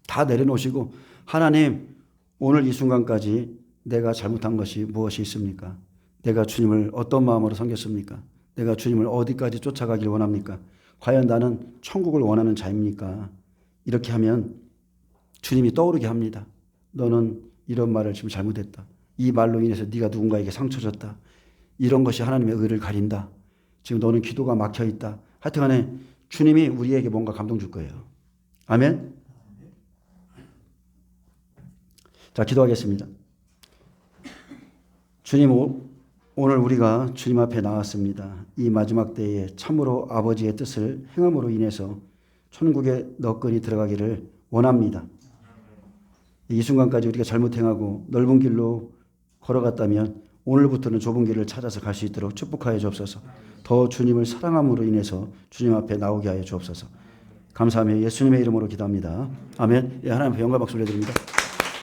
다 내려놓으시고 하나님 오늘 이 순간까지 내가 잘못한 것이 무엇이 있습니까? 내가 주님을 어떤 마음으로 섬겼습니까? 내가 주님을 어디까지 쫓아가길 원합니까? 과연 나는 천국을 원하는 자입니까? 이렇게 하면 주님이 떠오르게 합니다. 너는 이런 말을 지금 잘못했다. 이 말로 인해서 네가 누군가에게 상처 줬다. 이런 것이 하나님의 의를 가린다. 지금 너는 기도가 막혀있다. 하여튼간에 주님이 우리에게 뭔가 감동 줄 거예요. 아멘. 자, 기도하겠습니다. 주님, 오늘 우리가 주님 앞에 나왔습니다. 이 마지막 때에 참으로 아버지의 뜻을 행함으로 인해서 천국에 너끈히 들어가기를 원합니다. 이 순간까지 우리가 잘못 행하고 넓은 길로 걸어갔다면 오늘부터는 좁은 길을 찾아서 갈 수 있도록 축복하여 주옵소서. 더 주님을 사랑함으로 인해서 주님 앞에 나오게 하여 주옵소서. 감사하며 예수님의 이름으로 기도합니다. 아멘. 하나님 앞에 영광 박수 올려드립니다.